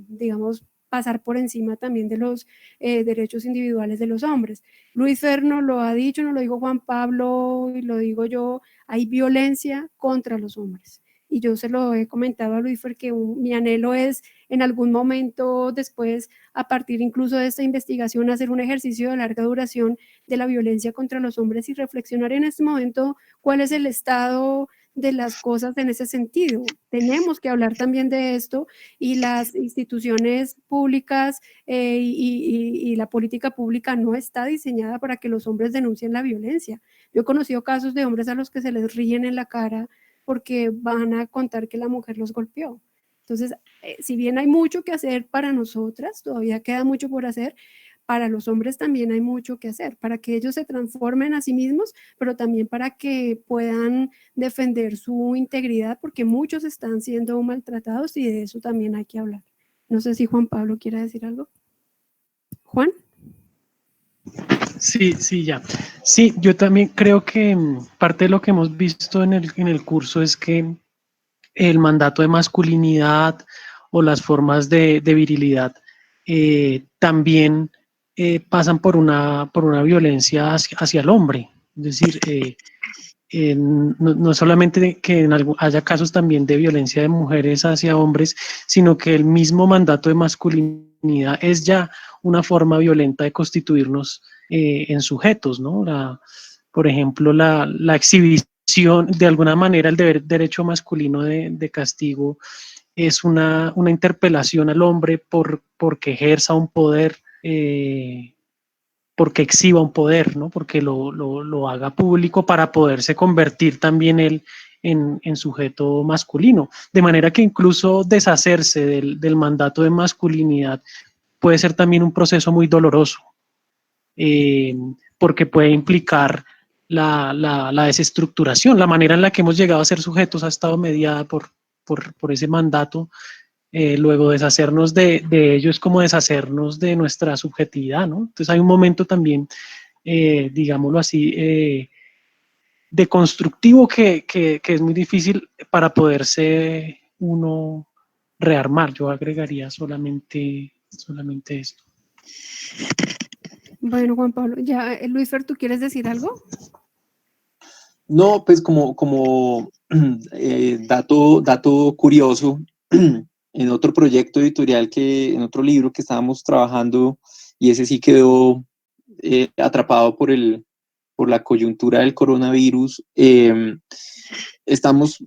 digamos, pasar por encima también de los derechos individuales de los hombres. Luis Ferno lo ha dicho, no lo dijo Juan Pablo y lo digo yo, hay violencia contra los hombres. Y yo se lo he comentado a Luis porque mi anhelo es en algún momento después, a partir incluso de esta investigación, hacer un ejercicio de larga duración de la violencia contra los hombres y reflexionar en este momento cuál es el estado de las cosas en ese sentido. Tenemos que hablar también de esto y las instituciones públicas y la política pública no está diseñada para que los hombres denuncien la violencia. Yo he conocido casos de hombres a los que se les ríen en la cara porque van a contar que la mujer los golpeó. Entonces, si bien hay mucho que hacer para nosotras, todavía queda mucho por hacer, para los hombres también hay mucho que hacer, para que ellos se transformen a sí mismos, pero también para que puedan defender su integridad, porque muchos están siendo maltratados y de eso también hay que hablar. No sé si Juan Pablo quiere decir algo. ¿Juan? Sí, ya. Sí, yo también creo que parte de lo que hemos visto en el curso es que el mandato de masculinidad o las formas de virilidad también pasan por una violencia hacia el hombre. Es decir, no solamente que haya casos también de violencia de mujeres hacia hombres, sino que el mismo mandato de masculinidad es ya una forma violenta de constituirnos en sujetos, ¿no? Por ejemplo, la exhibición, de alguna manera, el derecho masculino de castigo es una interpelación al hombre porque ejerza un poder, porque exhiba un poder, ¿no? Porque lo haga público para poderse convertir también él en sujeto masculino. De manera que incluso deshacerse del mandato de masculinidad puede ser también un proceso muy doloroso, porque puede implicar la desestructuración. La manera en la que hemos llegado a ser sujetos ha estado mediada por ese mandato. Luego deshacernos de ello es como deshacernos de nuestra subjetividad, ¿no? Entonces hay un momento también, digámoslo así, deconstructivo que es muy difícil para poderse uno rearmar. Yo agregaría solamente esto. Bueno, Juan Pablo, ya, Luis Fer, ¿tú quieres decir algo? No, pues como dato curioso, en otro proyecto editorial, en otro libro que estábamos trabajando, y ese sí quedó atrapado por la coyuntura del coronavirus. Estamos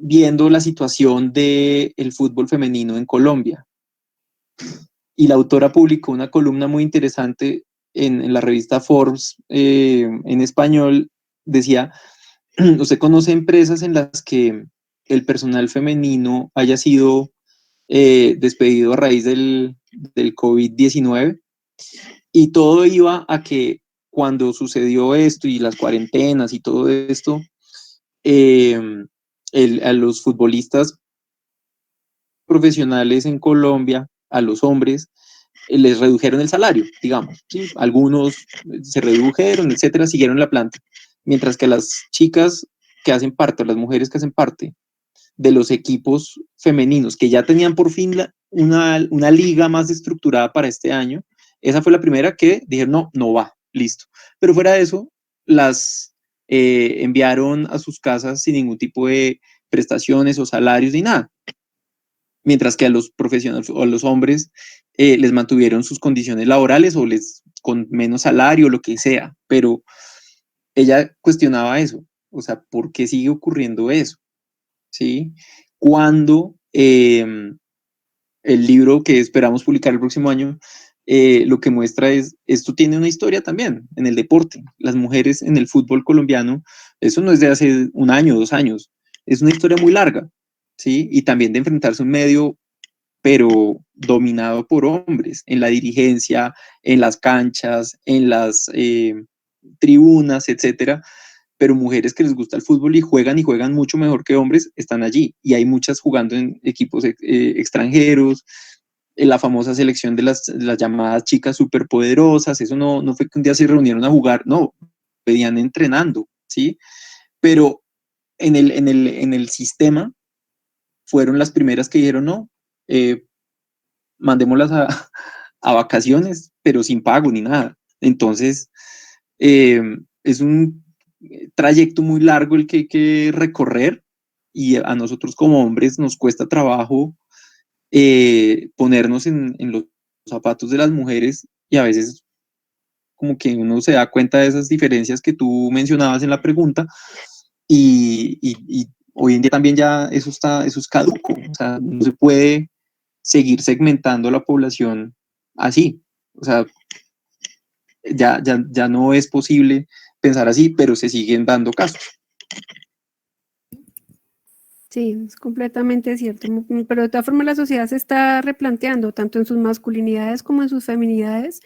viendo la situación del fútbol femenino en Colombia. Y la autora publicó una columna muy interesante en la revista Forbes en español. Decía, ¿usted conoce empresas en las que el personal femenino haya sido despedido a raíz del COVID-19? Y todo iba a que cuando sucedió esto y las cuarentenas y todo esto, a los futbolistas profesionales en Colombia, a los hombres, les redujeron el salario, digamos, ¿sí? Algunos se redujeron, etcétera, siguieron la planta, mientras que las chicas que hacen parte, las mujeres que hacen parte de los equipos femeninos, que ya tenían por fin una liga más estructurada para este año, esa fue la primera que dijeron, no va, listo. Pero fuera de eso, las enviaron a sus casas sin ningún tipo de prestaciones o salarios ni nada. Mientras que a los profesionales o a los hombres les mantuvieron sus condiciones laborales o con menos salario o lo que sea. Pero ella cuestionaba eso. O sea, ¿por qué sigue ocurriendo eso? ¿Sí? Cuando el libro que esperamos publicar el próximo año lo que muestra es, esto tiene una historia también en el deporte. Las mujeres en el fútbol colombiano, eso no es de hace 1 año, 2 años, es una historia muy larga, ¿sí? Y también de enfrentarse a un medio, pero dominado por hombres, en la dirigencia, en las canchas, en las tribunas, etcétera. Pero mujeres que les gusta el fútbol y juegan mucho mejor que hombres, están allí. Y hay muchas jugando en equipos extranjeros, en la famosa selección de las llamadas chicas superpoderosas. Eso no fue que un día se reunieron a jugar, no, venían entrenando, ¿sí? Pero en el sistema fueron las primeras que dijeron, no, mandémoslas a vacaciones, pero sin pago ni nada. Entonces, es un trayecto muy largo el que hay que recorrer, y a nosotros como hombres nos cuesta trabajo ponernos en los zapatos de las mujeres, y a veces como que uno se da cuenta de esas diferencias que tú mencionabas en la pregunta, y hoy en día también ya eso es caduco. O sea, no se puede seguir segmentando la población así. O sea, ya no es posible pensar así, pero se siguen dando casos. Sí, es completamente cierto. Pero de todas formas la sociedad se está replanteando, tanto en sus masculinidades como en sus feminidades,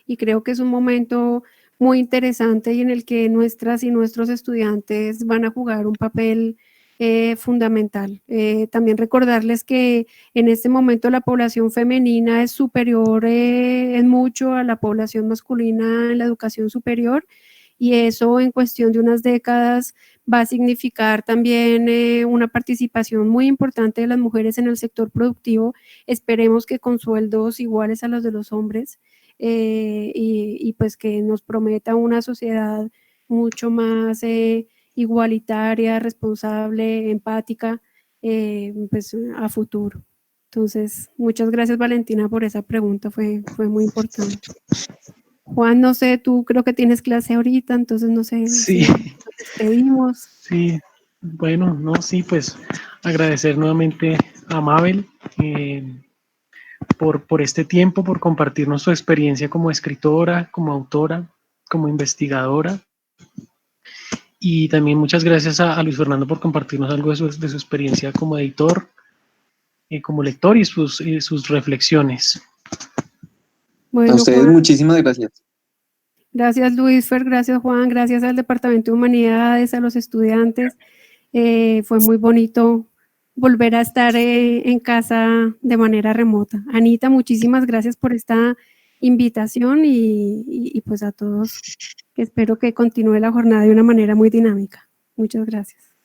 y creo que es un momento muy interesante y en el que nuestras y nuestros estudiantes van a jugar un papel fundamental. También recordarles que en este momento la población femenina es superior en mucho a la población masculina en la educación superior, y eso en cuestión de unas décadas va a significar también una participación muy importante de las mujeres en el sector productivo. Esperemos que con sueldos iguales a los de los hombres, y pues que nos prometa una sociedad mucho más igualitaria, responsable, empática, pues a futuro. Entonces, muchas gracias Valentina por esa pregunta, fue muy importante. Juan, no sé, tú creo que tienes clase ahorita, entonces no sé Sí. si nos despedimos. Sí, bueno, no, sí, pues agradecer nuevamente a Mabel por este tiempo, por compartirnos su experiencia como escritora, como autora, como investigadora. Y también muchas gracias a Luis Fernando por compartirnos algo de su experiencia como editor, como lector, y sus reflexiones. Bueno, A ustedes Juan, muchísimas gracias. gracias Luis Fer, gracias Juan, gracias al Departamento de Humanidades, a los estudiantes. Fue muy bonito volver a estar en casa de manera remota. Anita, muchísimas gracias por esta invitación y pues a todos, que espero que continúe la jornada de una manera muy dinámica. Muchas gracias.